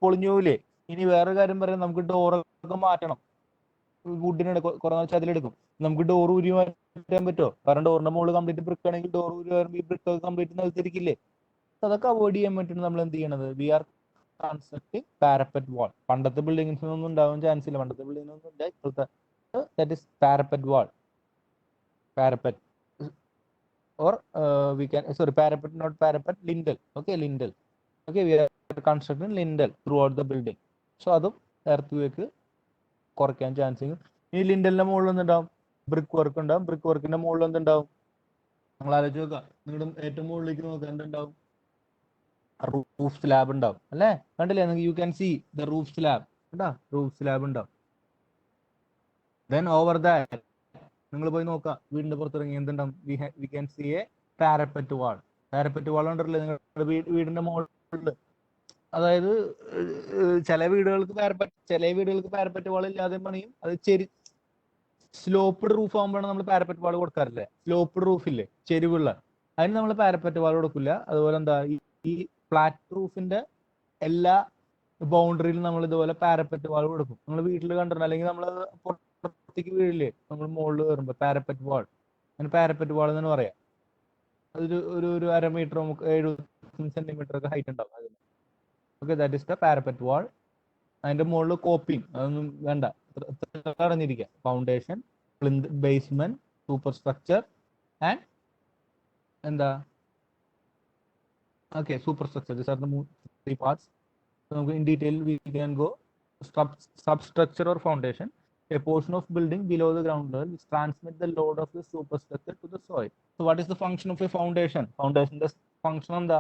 പൊളിഞ്ഞു പോവില്ലേ. ഇനി വേറെ കാര്യം പറയാം, നമുക്ക് ഡോറൊക്കെ മാറ്റണം, വുഡിനാണ് കുറെ നാൾ ചതിലെടുക്കും. നമുക്ക് ഡോർ ഊരി മാറ്റാൻ പറ്റുമോ? കാരണം ഡോറിന്റെ മുകളിൽ കംപ്ലീറ്റ് ബ്രിക്ക് ആണെങ്കിൽ ഡോർ ഊരി വരുമ്പോൾ ഈ ബ്രിക്ക് കംപ്ലീറ്റ് നിലത്തിരിക്കില്ലേ? അതൊക്കെ അവോയ്ഡ് ചെയ്യാൻ വേണ്ടിയിട്ട് നമ്മൾ എന്ത് ചെയ്യണത്? വി ആർ കൺസ്ട്രക്ടിങ് പാരപ്പറ്റ് വാൾ. പണ്ടത്തെ ബിൽഡിങ്സിനൊന്നും ഉണ്ടാവാൻ ചാൻസ് ഇല്ല. പണ്ടത്തെ ബിൽഡിങ്ങിനൊന്നും ഇല്ല. ഇപ്പോഴത്തെ that is parapet wall. Parapet or we can sorry parapet, not parapet, lintel. Okay, lintel. Okay, we are constructing lintel throughout the building. So അതും earthquake കുറയ്ക്കാൻ ചാൻസ് ഉണ്ട്. ഈ ലിൻഡലിന്റെ മുകളിൽ എന്തുണ്ടാവും? ബ്രിക്ക് വർക്ക് ഉണ്ടാവും. ബ്രിക്ക് വർക്കിന്റെ മുകളിൽ എന്തുണ്ടാവും? നിങ്ങൾ ആലോചിച്ച് നോക്കുക. നിങ്ങളുടെ ഏറ്റവും മുകളിലേക്ക് നോക്കുക, എന്തുണ്ടാവും? റൂഫ് സ്ലാബ് ഉണ്ടാവും അല്ലേ? കണ്ടില്ലേ? You can see the roof slab. കേട്ടാ, റൂഫ് സ്ലാബ് ഉണ്ടാവും. ദെൻ ഓവർ ദാറ്റ് നിങ്ങൾ പോയി നോക്കുക, വീടിന്റെ പുറത്തിറങ്ങി എന്തുണ്ടാവും? We can see a parapet wall. Parapet wall ഉണ്ടല്ലേ നിങ്ങളുടെ വീടിന്റെ മുകളിൽ? അതായത് ചില വീടുകൾക്ക് പാരപ്പറ്റ് വാൾ ഇല്ലാതെ പണിയും. അത് സ്ലോപ്പ്ഡ് റൂഫ് ആകുമ്പോഴാണ് നമ്മൾ പാരപ്പറ്റ് വാൾ കൊടുക്കാറില്ലേ? സ്ലോപ്പ്ഡ് റൂഫ് ഇല്ലേ, ചെരിവുള്ള, അതിന് നമ്മൾ പാരപ്പറ്റ് വാൾ കൊടുക്കില്ല. അതുപോലെ എന്താ, ഈ ഫ്ലാറ്റ് റൂഫിന്റെ എല്ലാ ബൗണ്ടറിയിലും നമ്മൾ ഇതുപോലെ പാരപ്പറ്റ് വാൾ കൊടുക്കും. നിങ്ങൾ വീട്ടിൽ കണ്ടിട്ടുണ്ട്, അല്ലെങ്കിൽ നമ്മൾ പുറത്തേക്ക് വീഴില്ലേ, നമ്മൾ മുകളിൽ കയറുമ്പോൾ പാരപ്പറ്റ് വാൾ. അങ്ങനെ പാരപ്പറ്റ് വാൾ എന്ന് പറയാം. അതൊരു ഒരു 1/2 മീറ്റർ 70 സെന്റിമീറ്റർ ഒക്കെ ഹൈറ്റ് ഉണ്ടാവും അതിന്. Okay, that is the parapet wall. അതിന്റെ മുകളിൽ കോപ്പിംഗ് അതൊന്നും വേണ്ട, അറിഞ്ഞിരിക്കുക. Foundation, plinth, basement, super structure and എന്താ, okay, super structure. These are the 3 parts. നമുക്ക് in detail we can go. Substructure or foundation, a portion of building below the ground level which transmit the load of the superstructure to the soil. So what is the function of a foundation? Foundation function എന്താ?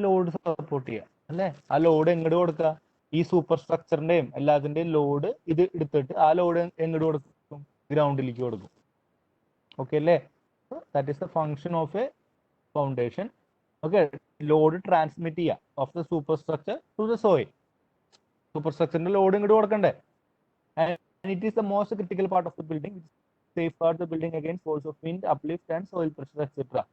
Load support ചെയ്യുക അല്ലേ? ആ load എങ്ങോട്ട് കൊടുക്കുക? ഈ super സ്ട്രക്ചറിന്റെയും എല്ലാത്തിന്റെയും load ഇത് എടുത്തിട്ട് ആ ലോഡ് എങ്ങോട്ട് കൊടുക്കും? ഗ്രൗണ്ടിലേക്ക് കൊടുക്കും. ഓക്കെ അല്ലേ? That is the function of a foundation. Okay, load transmit ചെയ്യുക of the super structure to the soil. Super സ്ട്രക്ചറിന്റെ ലോഡ് ഇങ്ങോട്ട് കൊടുക്കണ്ടേ? And it is the most critical part of the building which safeguards the building against force of wind, uplift and soil pressure etc.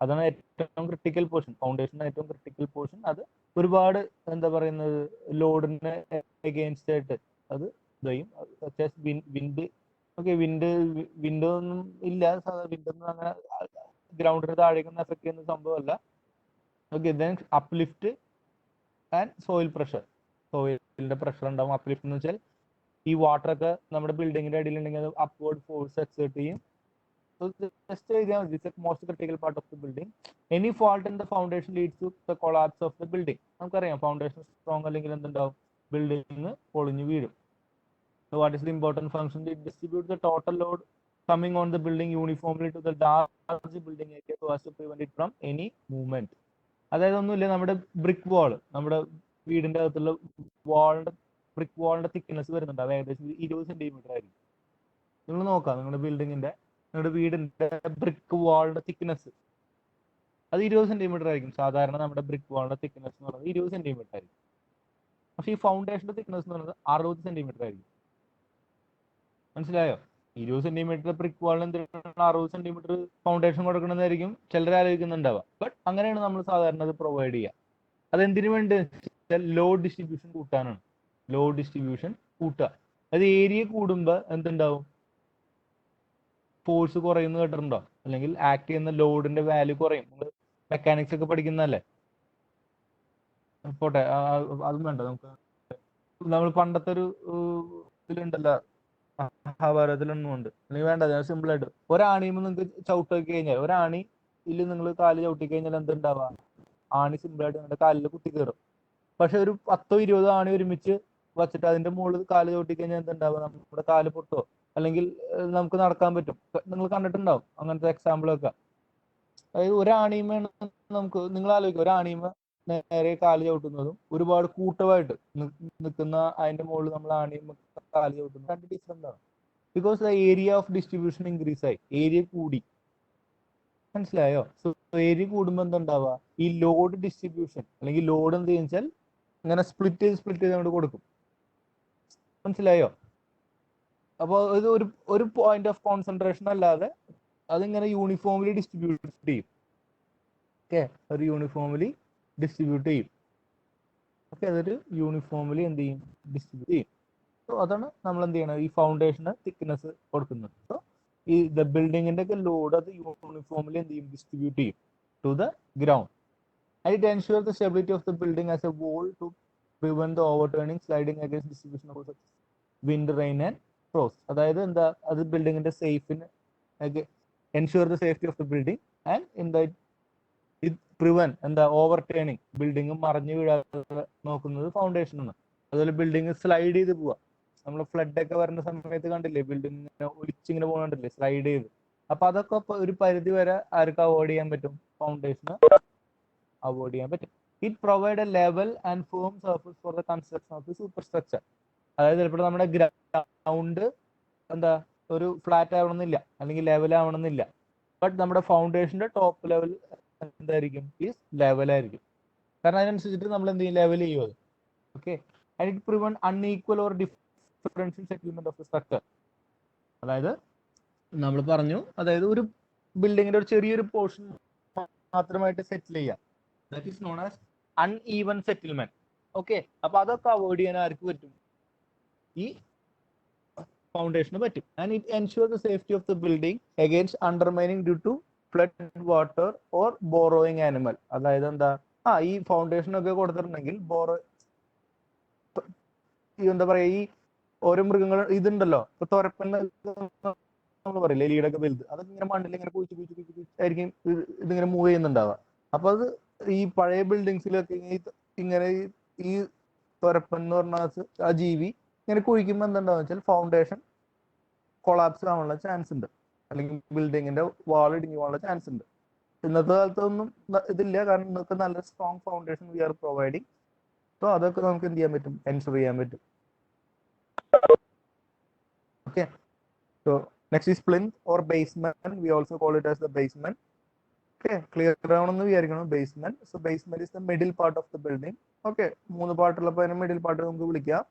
അതാണ് ഏറ്റവും critical portion, ഫൗണ്ടേഷന്റെ ഏറ്റവും critical portion. അത് ഒരുപാട് എന്താ പറയുന്നത്, ലോഡിന് എഗെയിൻസ്റ്റ് ആയിട്ട് അത് ചെയ്യും. വിൻഡ്, ഓക്കെ, വിൻഡ് ഒന്നും ഇല്ല, വിൻഡ് ഒന്നും അങ്ങനെ ഗ്രൗണ്ടിന് താഴേക്കൊന്നും എഫക്ട് ചെയ്യുന്ന സംഭവമല്ല. Okay, then uplift and soil pressure. സോയിലിന്റെ പ്രഷർ ഉണ്ടാവും. അപ്ലിഫ്റ്റ് എന്ന് വെച്ചാൽ ഈ വാട്ടർ ഒക്കെ നമ്മുടെ ബിൽഡിങ്ങിന്റെ അടിയിലുണ്ടെങ്കിൽ അത് അപ്വേർഡ് ഫോഴ്സ് എക്സേർട്ട് ചെയ്യും. ജസ്റ്റ് എഴുതിയാൽ മതി, it's a most critical part of the building. Any fault in the foundation leads to the collapse of the building. നമുക്കറിയാം, ഫൗണ്ടേഷൻ സ്ട്രോങ് അല്ലെങ്കിൽ എന്തുണ്ടാവും? ബിൽഡിംഗ് പൊളിഞ്ഞു വീഴും. So what is the important function? It distributes the total load coming on the building uniformly to the large building area so as to prevent it from any movement. അതായത് ഒന്നുമില്ല, നമ്മുടെ brick വാൾ, നമ്മുടെ വീടിന്റെ അകത്തുള്ള വാളിന്റെ brick വാളിന്റെ thickness വരുന്നുണ്ട്, ഏകദേശം 20 സെന്റിമീറ്റർ ആയിരിക്കും. നിങ്ങൾ നോക്കാം, നിങ്ങളുടെ വീടിന്റെ ബ്രിക്ക് വാളിന്റെ തിക്നെസ് അത് 20 സെന്റിമീറ്റർ ആയിരിക്കും. സാധാരണ നമ്മുടെ ബ്രിക്ക് വാളിന്റെ തിക്നെസ് എന്ന് പറയുന്നത് 20 സെന്റിമീറ്റർ ആയിരിക്കും. പക്ഷെ ഈ ഫൗണ്ടേഷന്റെ തിക്നെസ് എന്ന് പറയുന്നത് 60 സെന്റിമീറ്റർ ആയിരിക്കും. മനസ്സിലായോ? 20 സെന്റിമീറ്റർ ബ്രിക്ക് വാളിന് എന്തിനാണ് 60 സെന്റിമീറ്റർ ഫൗണ്ടേഷൻ കൊടുക്കണമെന്നായിരിക്കും ചിലർ ആലോചിക്കുന്നുണ്ടാവുക. ബട്ട് അങ്ങനെയാണ് നമ്മൾ സാധാരണ അത് പ്രൊവൈഡ് ചെയ്യുക. അതെന്തിനു വേണ്ടി? ലോഡ് ഡിസ്ട്രിബ്യൂഷൻ കൂട്ടാനാണ്. ലോഡ് ഡിസ്ട്രിബ്യൂഷൻ കൂട്ടുക. അത് ഏരിയ കൂടുമ്പോൾ എന്തുണ്ടാവും? ഫോഴ്സ് കുറയുന്ന കേട്ടിട്ടുണ്ടോ? അല്ലെങ്കിൽ ആക്ട് ചെയ്യുന്ന ലോഡിന്റെ വാല്യൂ കുറയും. നമ്മൾ മെക്കാനിക്സ് ഒക്കെ പഠിക്കുന്നതല്ലേ? പോട്ടെ, അതും വേണ്ട. നമ്മൾ പണ്ടത്തെ ഒരു ഇതിലുണ്ടല്ലോ, മഹാഭാരതത്തിലൊന്നും ഉണ്ട്, അല്ലെങ്കിൽ വേണ്ട, ഞാൻ സിമ്പിൾ ആയിട്ട് ഒരാണിയുമ്പോൾ നിങ്ങൾക്ക് ചവിട്ടി കഴിഞ്ഞാൽ, ഒരാണി ഇല്ല നിങ്ങൾ കാല് ചവിട്ടി കഴിഞ്ഞാൽ എന്തുണ്ടാവുക? ആണി സിമ്പിൾ ആയിട്ട് നിങ്ങളുടെ കാലിൽ കുത്തി കയറും. പക്ഷെ ഒരു 10-20 ആണി ഒരുമിച്ച് വച്ചിട്ട് അതിന്റെ മുകളിൽ കാല് ചവിട്ടി കഴിഞ്ഞാൽ എന്തുണ്ടാവുക? നമ്മുടെ കാല് പൊട്ടോ അല്ലെങ്കിൽ നമുക്ക് നടക്കാൻ പറ്റും. നിങ്ങൾ കണ്ടിട്ടുണ്ടാവും അങ്ങനത്തെ എക്സാമ്പിളൊക്കെ. അതായത് ഒരാണിയുമാണ് നമുക്ക്, നിങ്ങൾ ആലോചിക്കുക, ഒരാണിയുമ നേരെ കാല് ചവിട്ടുന്നതും ഒരുപാട് കൂട്ടമായിട്ട് നിൽക്കുന്ന അതിന്റെ മുകളിൽ നമ്മൾ ആണിയുമ കാല് ചവിട്ടുന്നത് രണ്ട് ഡിഫറെന്റ് ആണ്. Because the area of distribution increase ആയി, ഏരിയ കൂടി. മനസ്സിലായോ? സോ ഏരിയ കൂടുമ്പോൾ എന്തുണ്ടാവുക? ഈ ലോഡ് ഡിസ്ട്രിബ്യൂഷൻ അല്ലെങ്കിൽ ലോഡ് എന്ത് വെച്ചാൽ ഇങ്ങനെ സ്പ്ലിറ്റ് ചെയ്ത് അങ്ങോട്ട് കൊടുക്കും. മനസ്സിലായോ? അപ്പോൾ ഇത് ഒരു പോയിന്റ് ഓഫ് കോൺസെൻട്രേഷൻ അല്ലാതെ അതിങ്ങനെ യൂണിഫോംലി ഡിസ്ട്രിബ്യൂട്ട് ചെയ്യും. ഓക്കെ, ഒരു യൂണിഫോംലി ഡിസ്ട്രിബ്യൂട്ട് ചെയ്യും. ഓക്കെ, അതൊരു യൂണിഫോംലി എന്ത് ചെയ്യും? ഡിസ്ട്രിബ്യൂട്ട് ചെയ്യും. സോ അതാണ് നമ്മൾ എന്ത് ചെയ്യണം, ഈ ഫൗണ്ടേഷന് തിക്നെസ് കൊടുക്കുന്നത്. സോ ഈ ദ ബിൽഡിങ്ങിന്റെ ഒക്കെ ലോഡ് അത് യൂണിഫോംലി എന്ത് ചെയ്യും, ഡിസ്ട്രിബ്യൂട്ട് ചെയ്യും to the ground. And it ensures the stability of the building as a whole to prevent the overturning, sliding against distribution of wind, rain and frost. അതായത് എന്താ, അത് ബിൽഡിങ്ങിന്റെ സേഫിന് ensure the safety of the building and in the ഇത് prevent എന്താ overturning, building മറിഞ്ഞു വീഴാതെ നോക്കുന്നത് ഫൗണ്ടേഷൻ ആണ്. അതുപോലെ ബിൽഡിംഗ് സ്ലൈഡ് ചെയ്ത് പോവാ, നമ്മൾ ഫ്ലഡ് ഒക്കെ വരുന്ന സമയത്ത് കണ്ടില്ലേ, ബിൽഡിംഗ് ഒലിച്ചിങ്ങനെ പോകുന്നുണ്ടല്ലേ സ്ലൈഡ് ചെയ്ത്. അപ്പൊ അതൊക്കെ ഒരു പരിധി വരെ ആർക്ക് അവോയ്ഡ് ചെയ്യാൻ പറ്റും, ഫൗണ്ടേഷന് അവോയ്ഡ് ചെയ്യാൻ പറ്റും. It provide A level and firm surface for the construction of the super structure. അതായത് ചിലപ്പോൾ നമ്മുടെ ഗ്രൗണ്ട് എന്താ ഒരു ഫ്ലാറ്റ് ആവണമെന്നില്ല, അല്ലെങ്കിൽ ലെവൽ ആവണമെന്നില്ല, ബട്ട് നമ്മുടെ ഫൗണ്ടേഷന്റെ ടോപ്പ് ലെവൽ എന്തായിരിക്കും, ഈസ് ലെവൽ ആയിരിക്കും. കാരണം അതിനനുസരിച്ചിട്ട് നമ്മൾ എന്ത് ചെയ്യും, ലെവൽ ചെയ്യും അത്. Okay, and it prevent unequal or differential settlement of the structure. അതായത് നമ്മൾ പറഞ്ഞു, അതായത് ഒരു ബിൽഡിങ്ങിന്റെ ഒരു ചെറിയൊരു പോർഷൻ മാത്രമായിട്ട് സെറ്റിൽ ചെയ്യാം, that is known as uneven settlement. Okay, അപ്പൊ അതൊക്കെ അവോയ്ഡ് ചെയ്യാൻ ആർക്ക് പറ്റും, ഈ ഫൗണ്ടേഷന് പറ്റും. And it ensure the safety of the building against undermining due to flood water or burrowing animal. അതായത് എന്താ, ഈ ഫൗണ്ടേഷൻ ഒക്കെ കൊടുത്തിട്ടുണ്ടെങ്കിൽ എന്താ പറയാ, ഈ ഓരോ മൃഗങ്ങൾ ഇതുണ്ടല്ലോ, ഇപ്പൊ തുരപ്പൻ നമ്മൾ പറയില്ലേ, എലിയുടെയൊക്കെ വലുത്, അതൊക്കെ ഇങ്ങനെ മണ്ണിൽ ഇങ്ങനെ കുഴിച്ച് ആയിരിക്കും ഇതിങ്ങനെ മൂവ് ചെയ്യുന്നുണ്ടാവുക. അപ്പൊ അത് ഈ പഴയ ബിൽഡിങ്സിലൊക്കെ ഇങ്ങനെ ഈ തുരപ്പൻ എന്ന് പറഞ്ഞ ആ ജീവി ഇങ്ങനെ കുഴിക്കുമ്പോൾ എന്തുണ്ടാവും വെച്ചാൽ ഫൗണ്ടേഷൻ കൊളാപ്സ് ആവാനുള്ള ചാൻസ് ഉണ്ട്, അല്ലെങ്കിൽ ബിൽഡിങ്ങിന്റെ വാൾ ഇടിഞ്ഞു പോകാനുള്ള ചാൻസ് ഉണ്ട്. ഇന്നത്തെ കാലത്തൊന്നും ഇതില്ല, കാരണം ഇന്നത്തെ നല്ല strong foundation we are providing. So അതൊക്കെ നമുക്ക് എന്ത് ചെയ്യാൻ പറ്റും, എൻഷുർ ചെയ്യാൻ പറ്റും. Okay, so next is plinth or basement. We also call it as the basement. Okay, clear ആവണമെന്ന് വിചാരിക്കണം. Basement, so basement is the middle part of the building. Okay, 3 പാർട്ടുള്ളപ്പോൾ അതിനെ മിഡിൽ പാർട്ട് നമുക്ക് വിളിക്കാം.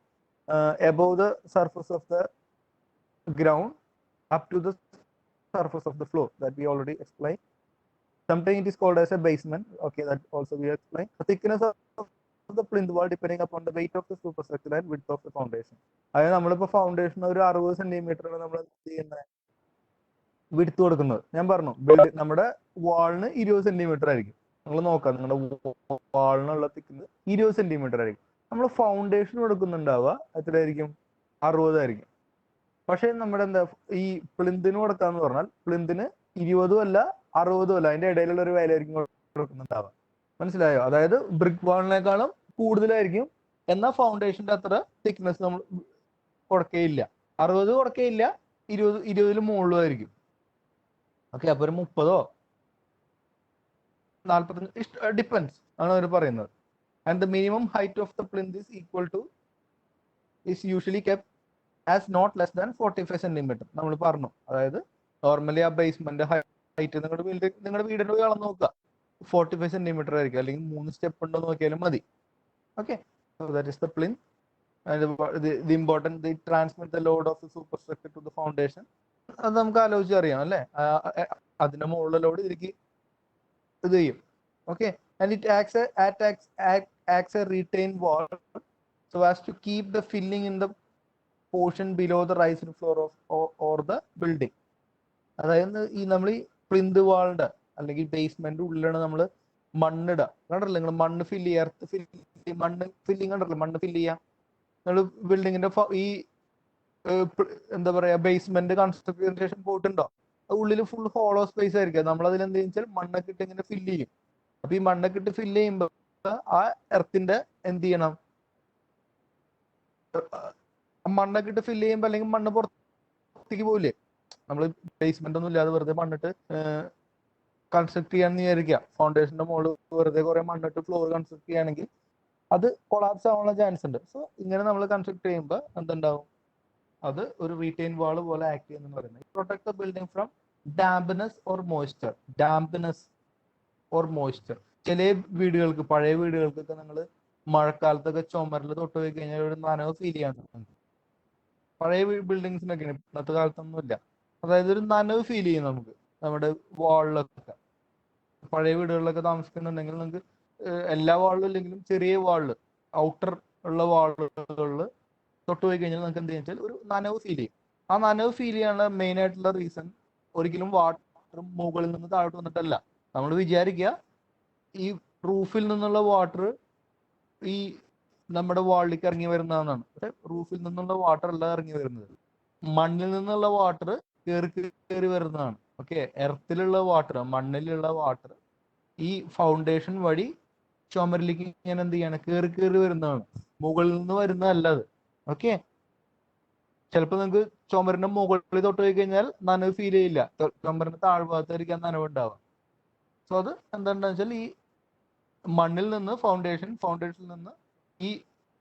Above the surface of the ground up to the surface of the floor, that we already explained. Sometimes it is called as a basement. Okay, that also we explained. The thickness of the plinth wall depending upon the weight of the superstructure and width of the foundation. അതായത് നമ്മളിപ്പോ foundation ഒരു 60 സെന്റിമീറ്ററാണ് നമ്മൾ ചെയ്യുന്ന width കൊടുക്കുന്നത്. ഞാൻ പറഞ്ഞു നമ്മുടെ വാളിന് 20 centimetre ആയിരിക്കും. നിങ്ങൾ നോക്കാം, നിങ്ങളുടെ വാളിനുള്ള തിക്നെസ് 20 സെന്റിമീറ്റർ ആയിരിക്കും. നമ്മൾ ഫൗണ്ടേഷൻ കൊടുക്കുന്നുണ്ടാവുക എത്രയായിരിക്കും, 60 ആയിരിക്കും. പക്ഷെ നമ്മുടെ എന്താ, ഈ പ്ലിന്തിന് കൊടുക്കാന്ന് പറഞ്ഞാൽ പ്ലിന്തിന് 20 അല്ല 60 അല്ല, അതിന്റെ ഇടയിലുള്ള ഒരു വിലയായിരിക്കും കൊടുക്കുന്നുണ്ടാവുക. മനസ്സിലായോ? അതായത് ബ്രിക്ക് വാളിനേക്കാളും കൂടുതലായിരിക്കും, എന്നാൽ ഫൗണ്ടേഷന്റെ അത്ര തിക്നെസ് നമ്മൾ കൊടുക്കയില്ല. 60 കൊടുക്കയില്ല, 20 മുകളിലും ആയിരിക്കും. ഓക്കെ, അപ്പൊ ഒരു 30 45 ഡിപ്പെൻസ് ആണ് അവർ പറയുന്നത്. And the minimum height of the plinth is equal to is usually kept as not less than 45 centimetre. നമ്മൾ പറഞ്ഞു, അതായത് നോർമലി ആ ബേസ്മെന്റ് ഹൈറ്റ് നിങ്ങളുടെ വീടിന്റെ പോയി അളന്ന് നോക്കുക, 45 സെന്റിമീറ്റർ ആയിരിക്കും, അല്ലെങ്കിൽ 3 സ്റ്റെപ്പ് ഉണ്ടോ നോക്കിയാലും മതി. Okay, so that is the plinth. The important, the transmit the load of the super structure to the foundation. അത് നമുക്ക് ആലോചിച്ച് അറിയാം അല്ലേ, അതിന്റെ മുകളിലെ ലോഡ് ഇതിലേക്ക് ഇത് ചെയ്യും. Okay, and it acts a retain wall so as to keep the filling in the portion below the raised floor or the building. അതായത് ഈ നമ്മൾ ഈ പ്ലിന്ത് വാളിന്റെ അല്ലെങ്കിൽ ബേസ്മെന്റ് ഉള്ളിലാണ് നമ്മൾ മണ്ണിടുക. കണ്ടല്ലോ നിങ്ങൾ, മണ്ണ് ഫില്ല് ചെയ്യുക, എർത്ത് ഫില്ല്, മണ്ണ് ഫില്ലിങ് കണ്ടല്ലോ, മണ്ണ് ഫില്ല് ചെയ്യുക. നിങ്ങൾ ബിൽഡിങ്ങിന്റെ ഈ എന്താ പറയാ, ബേസ്മെന്റ് കൺസ്ട്രക്ട് ചെയ്തതിനു ശേഷം പോയിട്ടുണ്ടോ, ഉള്ളിൽ ഫുൾ ഹോളോ സ്പേസ് ആയിരിക്കും. നമ്മൾ അതിൽ എന്ത് വെച്ചാൽ മണ്ണൊക്കെ ഇട്ട് ഇങ്ങനെ ഫില്ല് ചെയ്യും. അപ്പൊ ഈ മണ്ണൊക്കെ ഇട്ട് ഫില്ല് ചെയ്യുമ്പോൾ ആ എർത്തിന്റെ എന്ത് ചെയ്യണം, മണ്ണൊക്കെ ഇട്ട് ഫില്ല് ചെയ്യുമ്പോൾ അല്ലെങ്കിൽ മണ്ണ് പുറത്തേക്ക് പോകില്ലേ. നമ്മൾ ബേസ്മെന്റ് ഒന്നും ഇല്ലാതെ വെറുതെ മണ്ണിട്ട് കൺസ്ട്രക്ട് ചെയ്യാന്ന് വിചാരിക്കുക, ഫൗണ്ടേഷന്റെ മുകളിൽ വെറുതെ കുറെ മണ്ണിട്ട് ഫ്ലോർ കൺസ്ട്രക്ട് ചെയ്യുകയാണെങ്കിൽ അത് കൊളാപ്സ് ആവാനുള്ള ചാൻസ് ഉണ്ട്. സോ ഇങ്ങനെ നമ്മൾ കൺസ്ട്രക്ട് ചെയ്യുമ്പോൾ എന്തുണ്ടാവും, അത് ഒരു റീറ്റെയിൻ വാൾ പോലെ ആക്ട് ചെയ്യുന്നു പറയുന്നത്. Protect the building from dampness or moisture. Dampness or moisture, ചില വീടുകൾക്ക്, പഴയ വീടുകൾക്കൊക്കെ നിങ്ങൾ മഴക്കാലത്തൊക്കെ ചുമരിൽ തൊട്ട് പോയി കഴിഞ്ഞാൽ ഒരു നനവ് ഫീൽ ചെയ്യാൻ തുടങ്ങും. പഴയ ബിൽഡിങ്സിനൊക്കെ, ഇന്നത്തെ കാലത്തൊന്നും ഇല്ല. അതായത് ഒരു നനവ് ഫീൽ ചെയ്യും നമുക്ക് നമ്മുടെ വാളിലൊക്കെ. പഴയ വീടുകളിലൊക്കെ താമസിക്കുന്നുണ്ടെങ്കിൽ നിങ്ങൾക്ക് എല്ലാ വാളിലും ഇല്ലെങ്കിലും ചെറിയ വാളില്, ഔട്ടർ ഉള്ള വാളുകളിൽ തൊട്ട് പോയി കഴിഞ്ഞാൽ നമുക്ക് എന്ത് വെച്ചാൽ ഒരു നനവ് ഫീൽ ചെയ്യും. ആ നനവ് ഫീൽ ചെയ്യാനുള്ള മെയിൻ ആയിട്ടുള്ള റീസൺ ഒരിക്കലും വാട്ടർ മുകളിൽ നിന്ന് താഴോട്ട് വന്നിട്ടല്ല. നമ്മൾ വിചാരിക്കുക ഈ റൂഫിൽ നിന്നുള്ള വാട്ടർ ഈ നമ്മുടെ വാളിലേക്ക് ഇറങ്ങി വരുന്നതാണ്. പക്ഷെ റൂഫിൽ നിന്നുള്ള വാട്ടർ അല്ല ഇറങ്ങി വരുന്നത്, മണ്ണിൽ നിന്നുള്ള വാട്ടർ കയറി വരുന്നതാണ്. ഓക്കെ, എർത്തിലുള്ള വാട്ടർ, മണ്ണിലുള്ള വാട്ടർ ഈ ഫൗണ്ടേഷൻ വഴി ചുമരിലേക്ക് ഇങ്ങനെ എന്ത് ചെയ്യാണ്, കയറി വരുന്നതാണ്, മുകളിൽ നിന്ന് വരുന്നതല്ല അത്. ഓക്കെ, ചിലപ്പോൾ നിങ്ങൾക്ക് ചുമരിന്റെ മുകളിൽ തൊട്ട് പോയി കഴിഞ്ഞാൽ നനവ് ഫീൽ ചെയ്യില്ല, ചുമരിന്റെ താഴ്ഭാഗത്തായിരിക്കും നനവ് ഉണ്ടാവുക. സോ അത് എന്താണെന്ന് വെച്ചാൽ ഈ മണ്ണിൽ നിന്ന് ഫൗണ്ടേഷനിൽ നിന്ന് ഈ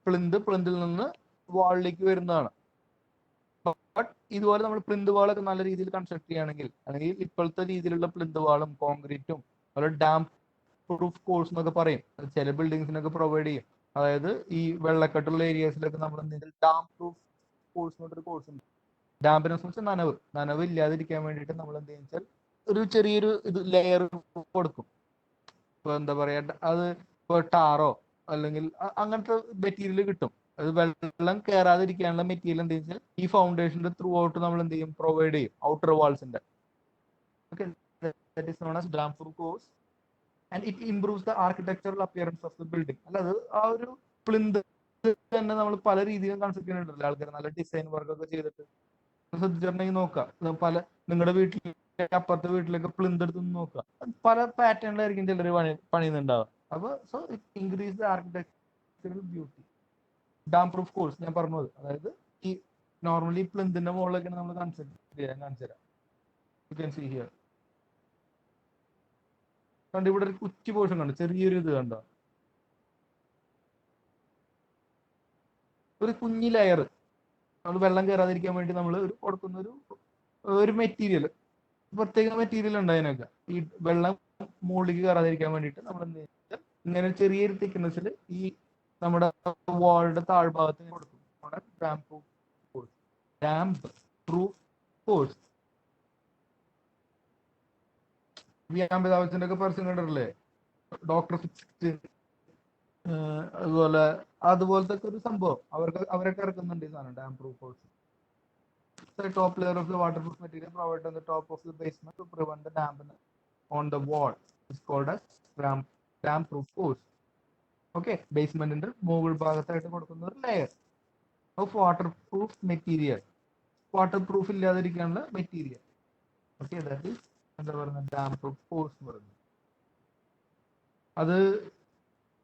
പ്ലിന്തിൽ നിന്ന് വാളിലേക്ക് വരുന്നതാണ്. ബട്ട് ഇതുപോലെ നമ്മൾ പ്ലിന്ത് വാളൊക്കെ നല്ല രീതിയിൽ കൺസ്ട്രക്ട് ചെയ്യുകയാണെങ്കിൽ, അല്ലെങ്കിൽ ഇപ്പോഴത്തെ രീതിയിലുള്ള പ്ലിന്ത് വാളും കോൺക്രീറ്റും അതുപോലെ ഡാം പ്രൂഫ് കോഴ്സ് എന്നൊക്കെ പറയും, ചില ബിൽഡിങ്സിനൊക്കെ പ്രൊവൈഡ് ചെയ്യും. അതായത് ഈ വെള്ളക്കെട്ടുള്ള ഏരിയാസിലൊക്കെ നമ്മൾ എന്തെങ്കിലും ഡാം പ്രൂഫ് കോഴ്സ് എന്ന് പറഞ്ഞൊരു കോഴ്സ് ഉണ്ട്. ഡാമ്പിനെ സംബന്ധിച്ച് നനവ് ഇല്ലാതിരിക്കാൻ വേണ്ടിയിട്ട് നമ്മൾ എന്ത് വെച്ചാൽ ഒരു ചെറിയൊരു ഇത് ലെയർ കൊടുക്കും. ഇപ്പൊ എന്താ പറയാ, അത് ഇപ്പൊ ടാറോ അല്ലെങ്കിൽ അങ്ങനത്തെ മെറ്റീരിയൽ കിട്ടും. അത് വെള്ളം കയറാതിരിക്കാനുള്ള മെറ്റീരിയൽ എന്ത് വെച്ചാൽ ഈ ഫൗണ്ടേഷന്റെ ത്രൂ ഔട്ട് നമ്മൾ എന്ത് ചെയ്യും, പ്രൊവൈഡ് ചെയ്യും, ഔട്ടർ വാൾസിന്റെ. Okay, that is known as damp proof course and it improves the architectural appearance of the building. അല്ലാതെ ആ ഒരു പ്ലിന്ത് തന്നെ നമ്മൾ പല രീതിയിലും കൺസ്ട്രക്ട് ചെയ്യുന്നുണ്ടല്ലോ ആൾക്കാർ, നല്ല ഡിസൈൻ വർക്ക് ഒക്കെ ചെയ്തിട്ട്. ശ്രദ്ധിച്ചിട്ടുണ്ടെങ്കിൽ നോക്കാം, പല നിങ്ങളുടെ വീട്ടിൽ അപ്പുറത്തെ വീട്ടിലൊക്കെ പ്ലിന്ത് എടുത്ത് നോക്കുക, പല പാറ്റേണിലായിരിക്കും ചിലർ പണിയുന്നുണ്ടാവുക. അപ്പൊ so it increase the architectural beauty. Dam proof course ഞാൻ പറഞ്ഞത്, അതായത് ഈ നോർമലി പ്ലിന്തിന്റെ മുകളിലൊക്കെയാണ് നമ്മൾ കൺസ്ട്രക്ട് ചെയ്യാൻ കാണിച്ചു തരാം. You can see here. കണ്ട് ഇവിടെ ഒരു കുറ്റി പോർഷൻ കണ്ടു, ചെറിയൊരു ഇത് കണ്ടോ, ഒരു കുഞ്ഞി ലെയർ. നമ്മൾ വെള്ളം കയറാതിരിക്കാൻ വേണ്ടി നമ്മൾ കൊടുക്കുന്ന ഒരു മെറ്റീരിയൽ, പ്രത്യേക മെറ്റീരിയൽ ഉണ്ട് അതിനൊക്കെ. ഈ വെള്ളം മുകളിലേക്ക് കയറാതിരിക്കാൻ വേണ്ടിയിട്ട് നമ്മൾ എന്ത് ചെയ്യുക, ഇങ്ങനെ ചെറിയൊരു തിക്നെസ്സിൽ ഈ നമ്മുടെ വാളിന്റെ താഴ്ഭാഗത്ത് കൊടുക്കും. Dam proof course. അമിതാഭത്തിന്റെ ഒക്കെ പരസ്യം കണ്ടിട്ടില്ലേ, ഡോക്ടർ ഫിക്സ്, അതുപോലത്തെ ഒരു സംഭവം അവരൊക്കെ ഇറക്കുന്നുണ്ട് ഈ സാധനം, dam proof course. The top layer of the waterproof material provided on the top of the basement to prevent the dampness on the wall is called as dam proof course. Okay, basementന്റെ മുകൾ ഭാഗത്തായിട്ട് കൊടുക്കുന്ന ഒരു layer of water proof material, water proof ഇല്ലാതിരിക്കാനുള്ള material. Okay, that is എന്താ പറയുന്നത്, dam proof course എന്ന് പറയുന്നത്. അത്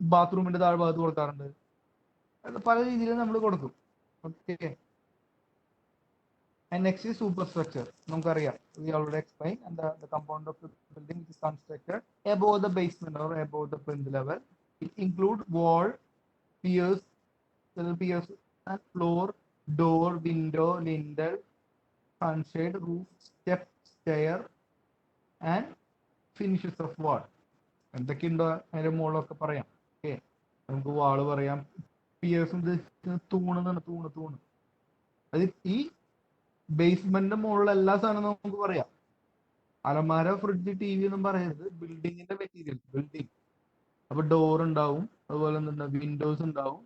ബാത്റൂമിന്റെ താഴ്ഭാഗത്ത് കൊടുക്കാറുണ്ട്, പല രീതിയിൽ നമ്മൾ കൊടുക്കും. Okay, and next is superstructure. നമുക്കറിയാം, we already explained, and the compound of the building is constructed above the basement or above the plinth level. It include wall, piers and floor, door, window, lintel, sunshade, roof, step, stair and finishes of wall. എന്തൊക്കെ ഉണ്ടോ അതിന്റെ മുകളിലൊക്കെ പറയാം. Okay, നമുക്ക് വാള് പറയാം, Pierce തൂണ്. അത് ഈ ബേസ്മെന്റിന്റെ മുകളിൽ എല്ലാ സാധനവും നമുക്ക് പറയാം. അലമാര, ഫ്രിഡ്ജ്, ടി വി ഒന്നും പറയരുത്, ബിൽഡിങ്ങിന്റെ മെറ്റീരിയൽ, ബിൽഡിംഗ്. അപ്പൊ ഡോർ ഉണ്ടാവും, അതുപോലെ എന്താ വിൻഡോസ് ഉണ്ടാവും,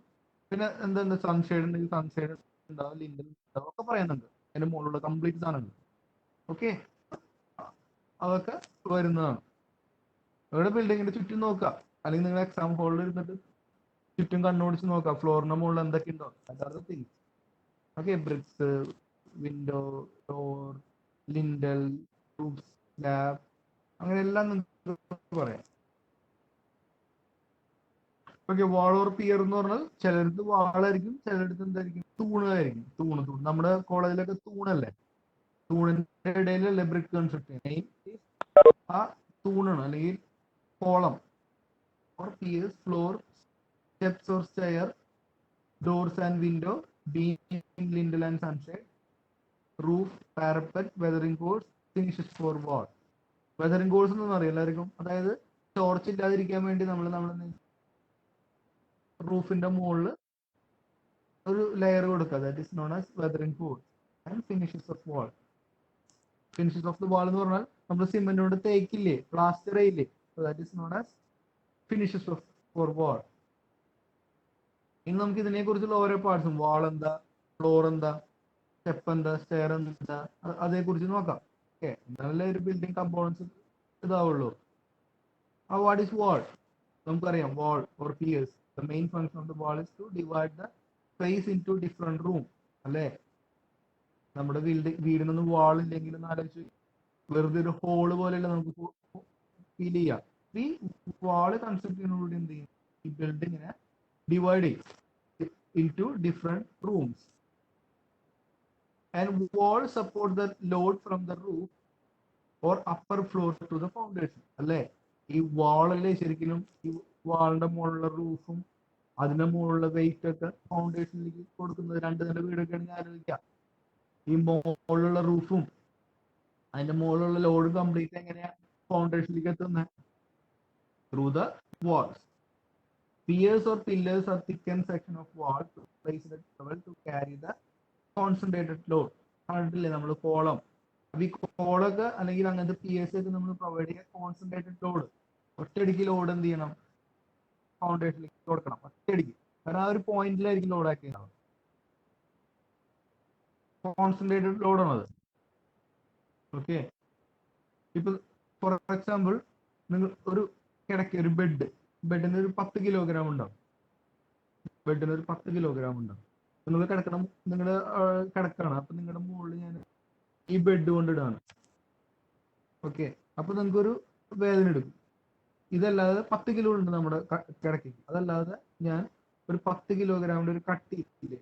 പിന്നെ എന്താ സൺഷെയ്ഡ് ഉണ്ടെങ്കിൽ സൺഷെയ്ഡ് ഉണ്ടാവും, ലിൻഡൽ ഉണ്ടാവും, ഒക്കെ പറയുന്നുണ്ട് അതിന്റെ മുകളിലുള്ള കംപ്ലീറ്റ് സാധനങ്ങൾ. ഓക്കെ, അതൊക്കെ വരുന്നതാണ്. ഇവിടെ ബിൽഡിങ്ങിന്റെ ചുറ്റും നോക്കുക, അല്ലെങ്കിൽ നിങ്ങൾ എക്സാം ഹോളിൽ ഇരുന്നിട്ട് ചുറ്റും കണ്ണോടിച്ച് നോക്കുക, ഫ്ലോറിന്റെ മുകളിൽ എന്തൊക്കെ ഉണ്ടോ, അതാണ് things. Okay, bricks, window, door, lintel, roof slab, അങ്ങനെ എല്ലാം നിങ്ങൾക്ക് പറയാം. ഓക്കെ, വാൾ ഓർ പിയർ എന്ന് പറഞ്ഞാൽ ചിലടത്ത് വാളായിരിക്കും, ചിലടത്ത് എന്തായിരിക്കും, തൂണായിരിക്കും. തൂണ് നമ്മുടെ കോളേജിലൊക്കെ തൂണല്ലേ, തൂണിന്റെ ഇടയിലല്ലേ ബ്രിക്ക് കൺസ്ട്രക്ട് ചെയ്യുന്നത്. ആ തൂണാണ് അല്ലെങ്കിൽ column or piers, floor, steps or stair, doors and window, beam, lintel and sunshade, roof, parapet, weathering course, finishes for wall. Weathering course എന്ന് പറയും എല്ലാവർക്കും, അതായത് ടോർച്ച് ഇല്ലാതിരിക്കാൻ വേണ്ടി നമ്മൾ റൂഫിന്റെ മുകളിൽ ഒരു ലെയർ കൊടുക്കുക, that is known as weathering course. And finishes of wall. Finishes of the wall എന്ന് പറഞ്ഞാൽ നമ്മൾ സിമെന്റ് കൊണ്ട് തേക്കില്ലേ, പ്ലാസ്റ്റർ ചെയ്യില്ലേ, that is known as finishes of for wall. ഇനി നമുക്ക് ഇതിനെ കുറിച്ചുള്ള ഓരോ പാർട്സും, വാൾ എന്താ, ഫ്ലോർ എന്താ, സ്റ്റെപ്പ് എന്താ, സ്റ്റെയർ എന്താ, അതേക്കുറിച്ച് നോക്കാം. ഓക്കെ, നല്ല ഒരു ബിൽഡിംഗ് കമ്പോണൻസ് ഇതാവുള്ളൂ. What is wall? നമുക്കറിയാം wall or piers, the main function of the wall is to divide the space into different room അല്ലേ? നമ്മുടെ വീടിനൊന്നും വാൾ ഇല്ലെങ്കിൽ ആലോചിച്ച് വെറുതെ ഒരു ഹോള് പോലെയല്ല നമുക്ക് ഫീൽ ചെയ്യാം. ഈ വാള് കൺസെപ്റ്റ് ചെയ്യുന്നതോടെ എന്ത് ചെയ്യും, ഈ ബിൽഡിങ്ങിനെ ഡിവൈഡ് ചെയ്യും into different rooms, and wall support the load from the roof or upper floor to the foundation അല്ലേ? ഈ വാളിലെ ശരിക്കും ഈ വാളിന്റെ മുകളിലുള്ള റൂഫും അതിന്റെ മുകളിലുള്ള വെയിറ്റ് ഒക്കെ ഫൗണ്ടേഷനിലേക്ക് കൊടുക്കുന്നത്. 2 നില വീടൊക്കെ ആണെങ്കിൽ ആലോചിക്കാം, ഈ മുകളിലുള്ള റൂഫും അതിന്റെ മുകളിലുള്ള ലോഡ് കംപ്ലീറ്റ് എങ്ങനെയാ ഫൗണ്ടേഷനിലേക്ക് എത്തുന്നത്? Through the walls. Piers or pillars are thickened section of wall to place the level to carry the concentrated load. കണ്ടിട്ടില്ലേ നമ്മൾ കോളം? അപ്പൊ ഈ കോളൊക്കെ അല്ലെങ്കിൽ അങ്ങനത്തെ പിയേഴ്സ് ഒക്കെ നമ്മൾ പ്രൊവൈഡ് ചെയ്യുക കോൺസെൻട്രേറ്റഡ് ലോഡ്. ഒറ്റയടിക്ക് ലോഡ് എന്ത് ചെയ്യണം? ഫൗണ്ടേഷനിലേക്ക് കൊടുക്കണം ഒറ്റയടിക്ക്. കാരണം ആ ഒരു പോയിന്റിലായിരിക്കും ലോഡ് ആക്കിയിട്ടുണ്ടാവും. കോൺസെൻട്രേറ്റഡ് ലോഡാണത്. ഓക്കെ, ഇപ്പൊ ഫോർ എക്സാമ്പിൾ നിങ്ങൾ ഒരു കിടക്ക, ഒരു ബെഡിന് ഒരു 10 കിലോഗ്രാം ഉണ്ടാവും. ബെഡിന് ഒരു 10 കിലോഗ്രാം ഉണ്ടാവും. നിങ്ങൾ കിടക്കണം, നിങ്ങളുടെ കിടക്കാണ്, അപ്പൊ നിങ്ങളുടെ മുകളിൽ ഞാൻ ഈ ബെഡ് കൊണ്ടിടാണ്. ഓക്കെ, അപ്പൊ നിങ്ങൾക്കൊരു വേദന എടുക്കും. ഇതല്ലാതെ 10 കിലോ ഉണ്ട് നമ്മുടെ കിടക്കയ്ക്ക്. അതല്ലാതെ ഞാൻ ഒരു 10 കിലോഗ്രാമിന്റെ ഒരു കട്ടിയില്ലേ,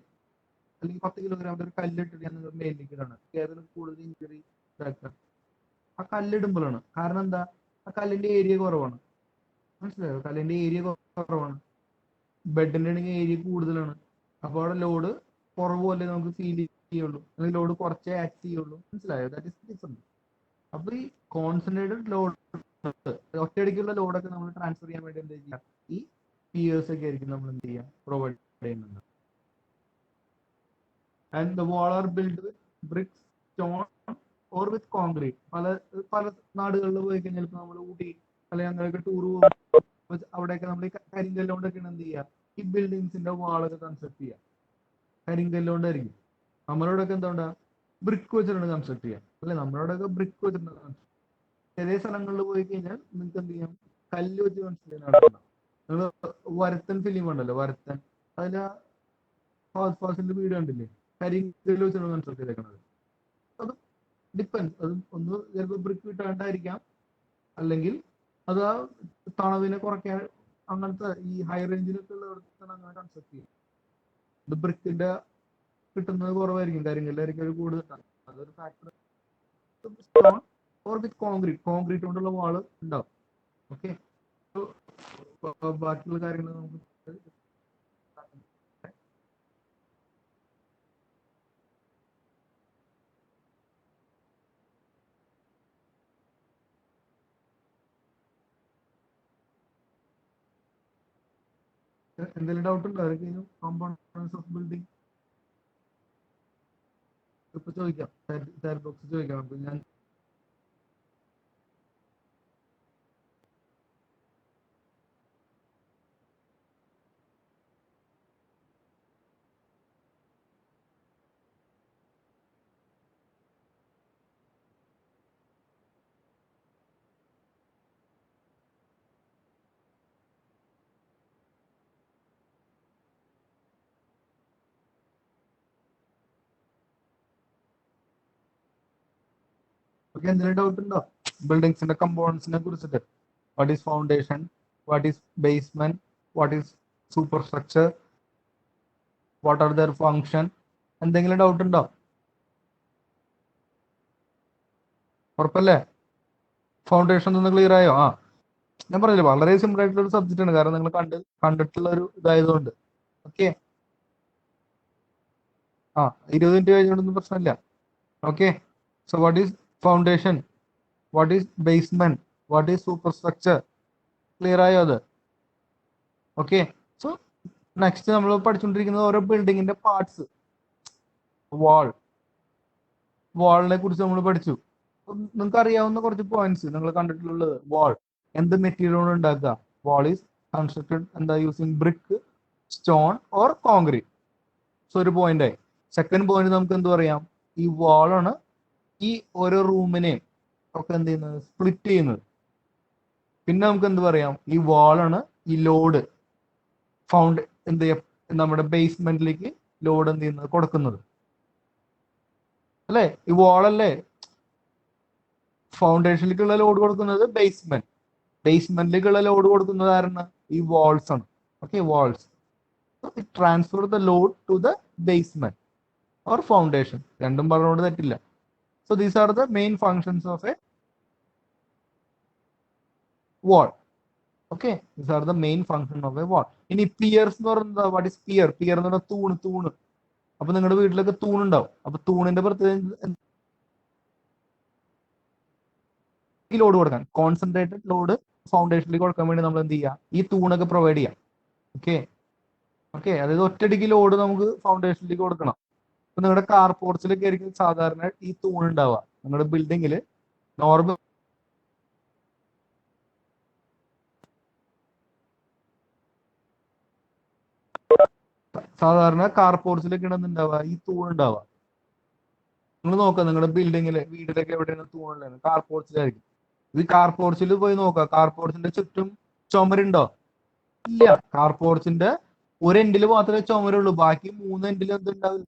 അല്ലെങ്കിൽ 10 കിലോഗ്രാമിന്റെ ഒരു കല്ലിട്ടിട്ട് ഞാൻ നിങ്ങളുടെ മേലിലേക്ക് ഇടാണ്. വേദന കൂടുതൽ ഇഞ്ചുറി ഇതാക്കുക ആ കല്ലിടുമ്പോഴാണ്. കാരണം എന്താ? ആ കല്ലിന്റെ ഏരിയ കുറവാണ്. മനസ്സിലായോ? കല്ലിന്റെ ഏരിയ കുറവാണ്, ബെഡിന്റെ ആണെങ്കിൽ ഏരിയ കൂടുതലാണ്. അപ്പോൾ അവിടെ ലോഡ് കുറവ് പോലെ നമുക്ക് ഫീൽ ചെയ്യുള്ളൂ, അല്ലെങ്കിൽ ലോഡ് കുറച്ചേ ആക്ട് ചെയ്യുള്ളൂ. മനസ്സിലായോ? That is different. അപ്പൊ ഈ കോൺസെൻട്രേറ്റഡ് ലോഡ്, ഒറ്റയടിക്കുള്ള ലോഡൊക്കെ നമ്മൾ ട്രാൻസ്ഫർ ചെയ്യാൻ വേണ്ടി എന്താ ചെയ്യുക? ഈ പിയേഴ്സ് ഒക്കെ ആയിരിക്കും നമ്മൾ എന്ത് ചെയ്യുക, പ്രൊവൈഡ് ചെയ്യുന്നുണ്ട്. And the wall are build with bricks, stone or with concrete. പല നാടുകളിൽ പോയി കഴിഞ്ഞാൽ നമ്മൾ ഊട്ടി അല്ലെങ്കിൽ അങ്ങനെയൊക്കെ ടൂർ പോകും, അവിടെയൊക്കെ നമ്മൾ ഈ കരിങ്കല്ലുകൊണ്ടൊക്കെയാണ് എന്ത് ചെയ്യുക, ഈ ബിൽഡിങ്സിന്റെ വാളൊക്കെ കൺസ്ട്രക്ട് ചെയ്യുക. കരിങ്കല്ലുകൊണ്ടായിരിക്കും. നമ്മളോടൊക്കെ എന്താ ബ്രിക്ക് വെച്ചിട്ടുണ്ട് കൺസ്ട്രക്ട് ചെയ്യാം അല്ലെ? നമ്മളോടൊക്കെ ബ്രിക്ക് വെച്ചിട്ടുണ്ട്. ചെറിയ സ്ഥലങ്ങളിൽ പോയി കഴിഞ്ഞാൽ നിങ്ങൾക്ക് എന്ത് ചെയ്യാം, കല്ല് വെച്ച് കൺസ്ട്രക്ട് ചെയ്യുന്ന. നിങ്ങൾ വരത്തൻ ഫിലിം ഉണ്ടല്ലോ, വരത്തൻ, അതിൽ ഫാസിന്റെ വീട് കണ്ടില്ലേ? കരിങ്കല്ല് വെച്ചാണ് കൺസ്ട്രക്ട് ചെയ്തേക്കുന്നത്. അത് ഡിപ്പെൻസ്, അത് ഒന്ന് ചിലപ്പോൾ ബ്രിക്ക് കിട്ടാണ്ടായിരിക്കാം, അല്ലെങ്കിൽ അത് ആ തണവിനെ കുറയ്ക്കാൻ, അങ്ങനത്തെ ഈ ഹൈ റേഞ്ചിലൊക്കെ ഉള്ളിടത്താണ് അങ്ങനെ കൺസ്ട്രക്ട് ചെയ്യും. ഇത് ബ്രിക്കിന്റെ കിട്ടുന്നത് കുറവായിരിക്കും, കരിങ്കല്ലായിരിക്കും അത് കൂടുതൽ. അതൊരു factor. Stone or with concrete കൊണ്ടുള്ള വാള് ഉണ്ടാവും. ഓക്കെ, ബാക്കിയുള്ള കാര്യങ്ങൾ നമുക്ക് എന്തെങ്കിലും ഡൗട്ട് ഉണ്ടോ ആർക്കെങ്കിലും? കോമ്പോണൻസ് ഓഫ് ബിൽഡിംഗ് ഇപ്പൊ ചോദിക്കാം, ചാറ്റ് ബോക്സ് ചോദിക്കാം. അപ്പൊ ഞാൻ എന്തെങ്കിലും ഡൗട്ട് ഉണ്ടോ ബിൽഡിങ്സിന്റെ കമ്പോണൻസിനെ കുറിച്ചിട്ട്? What is foundation, what is basement, what is super structure, what are there function? എന്തെങ്കിലും ഡൗട്ട് ഉണ്ടോ? ഉറപ്പല്ലേ? ഫൗണ്ടേഷൻ ഒന്ന് ക്ലിയർ ആയോ? ഞാൻ പറഞ്ഞില്ലേ, വളരെ സിമ്പിൾ ആയിട്ടുള്ള ഒരു സബ്ജക്റ്റ് ആണ്, കാരണം നിങ്ങൾ കണ്ടിട്ടുള്ള ഒരു ഇതായതുകൊണ്ട്. ഓക്കെ, 20 മിനിറ്റ് കഴിഞ്ഞോണ്ടൊന്നും പ്രശ്നമില്ല. Okay, so what is foundation, what is basement, what is super structure? Clear ആയോ അത്? ഓക്കെ, സോ നെക്സ്റ്റ് നമ്മൾ പഠിച്ചുകൊണ്ടിരിക്കുന്നത് ഓരോ ബിൽഡിങ്ങിന്റെ പാർട്സ്. വാളിനെ കുറിച്ച് നമ്മൾ പഠിച്ചു. നിങ്ങൾക്ക് അറിയാവുന്ന കുറച്ച് പോയിന്റ്സ് നിങ്ങൾ കണ്ടിട്ടുള്ളത്. വാൾ എന്ത് മെറ്റീരിയൽ കൊണ്ട് ഉണ്ടാക്കുക? വാൾ ഈസ് കൺസ്ട്രക്റ്റഡ് എന്താ, using brick, stone or concrete. So ഒരു പോയിന്റ് ആയി. സെക്കൻഡ് പോയിന്റ് നമുക്ക് എന്ത് പറയാം, ഈ വാളാണ് ഈ ഓരോ റൂമിനെയും ഒക്കെ എന്ത് ചെയ്യുന്നത്, സ്പ്ലിറ്റ് ചെയ്യുന്നത്. പിന്നെ നമുക്ക് എന്ത് പറയാം, ഈ വാളാണ് ഈ ലോഡ് എന്ത് ചെയ്യാം, നമ്മുടെ ബേസ്മെന്റിലേക്ക് ലോഡ് എന്ത് ചെയ്യുന്നത്, കൊടുക്കുന്നത് അല്ലെ. ഈ വാളല്ലേ ഫൗണ്ടേഷനിലേക്കുള്ള ലോഡ് കൊടുക്കുന്നത്, ബേസ്മെന്റിലേക്കുള്ള ലോഡ് കൊടുക്കുന്നത് ആരാണ്, ഈ വാൾസ് ആണ്. Okay, walls. It transfer the load to the basement or foundation, രണ്ടും പറഞ്ഞുകൊണ്ട് തെറ്റില്ല. So these are the main functions of a wall. Okay, these are the main function of a wall. ഇനി piers എന്ന് പറയുന്നത്, what is peer? Peer എന്ന് പറഞ്ഞാൽ തൂണ്. അപ്പൊ നിങ്ങളുടെ വീട്ടിലൊക്കെ തൂണുണ്ടാവും. അപ്പൊ തൂണിന്റെ പ്രത്യേകത ലോഡ് കൊടുക്കാൻ, കോൺസെൻട്രേറ്റഡ് ലോഡ് ഫൗണ്ടേഷനിലേക്ക് കൊടുക്കാൻ വേണ്ടി നമ്മൾ എന്ത് ചെയ്യാം, ഈ തൂണൊക്കെ പ്രൊവൈഡ് ചെയ്യാം. ഓക്കെ, അതായത് ഒറ്റയടിക്ക് ലോഡ് നമുക്ക് ഫൗണ്ടേഷനിലേക്ക് കൊടുക്കണം. ഇപ്പൊ നിങ്ങളുടെ കാർ പോർച്ചിലൊക്കെ ആയിരിക്കും സാധാരണ ഈ തൂൺ ഉണ്ടാവുക. നിങ്ങളുടെ ബിൽഡിങ്ങിൽ നോർമൽ സാധാരണ കാർ പോർച്ചിലൊക്കെ ഉണ്ടാവുക, ഈ തൂൺ ഉണ്ടാവുക. നിങ്ങൾ നോക്കുക, നിങ്ങളുടെ ബിൽഡിങ്ങില് വീട്ടിലൊക്കെ എവിടെയാണ് തൂണുള്ളത്, കാർ പോർച്ചിലായിരിക്കും. ഈ കാർ പോർച്ചിൽ പോയി നോക്കുക, കാർ പോർച്ചിന്റെ ചുറ്റും ചുമരുണ്ടോ? ഇല്ല. കാർ പോർച്ചിന്റെ ഒരു എൻഡിൽ മാത്രമേ ചുമരുള്ളൂ, ബാക്കി 3 എൻഡിൽ എന്തുണ്ടാവില്ല,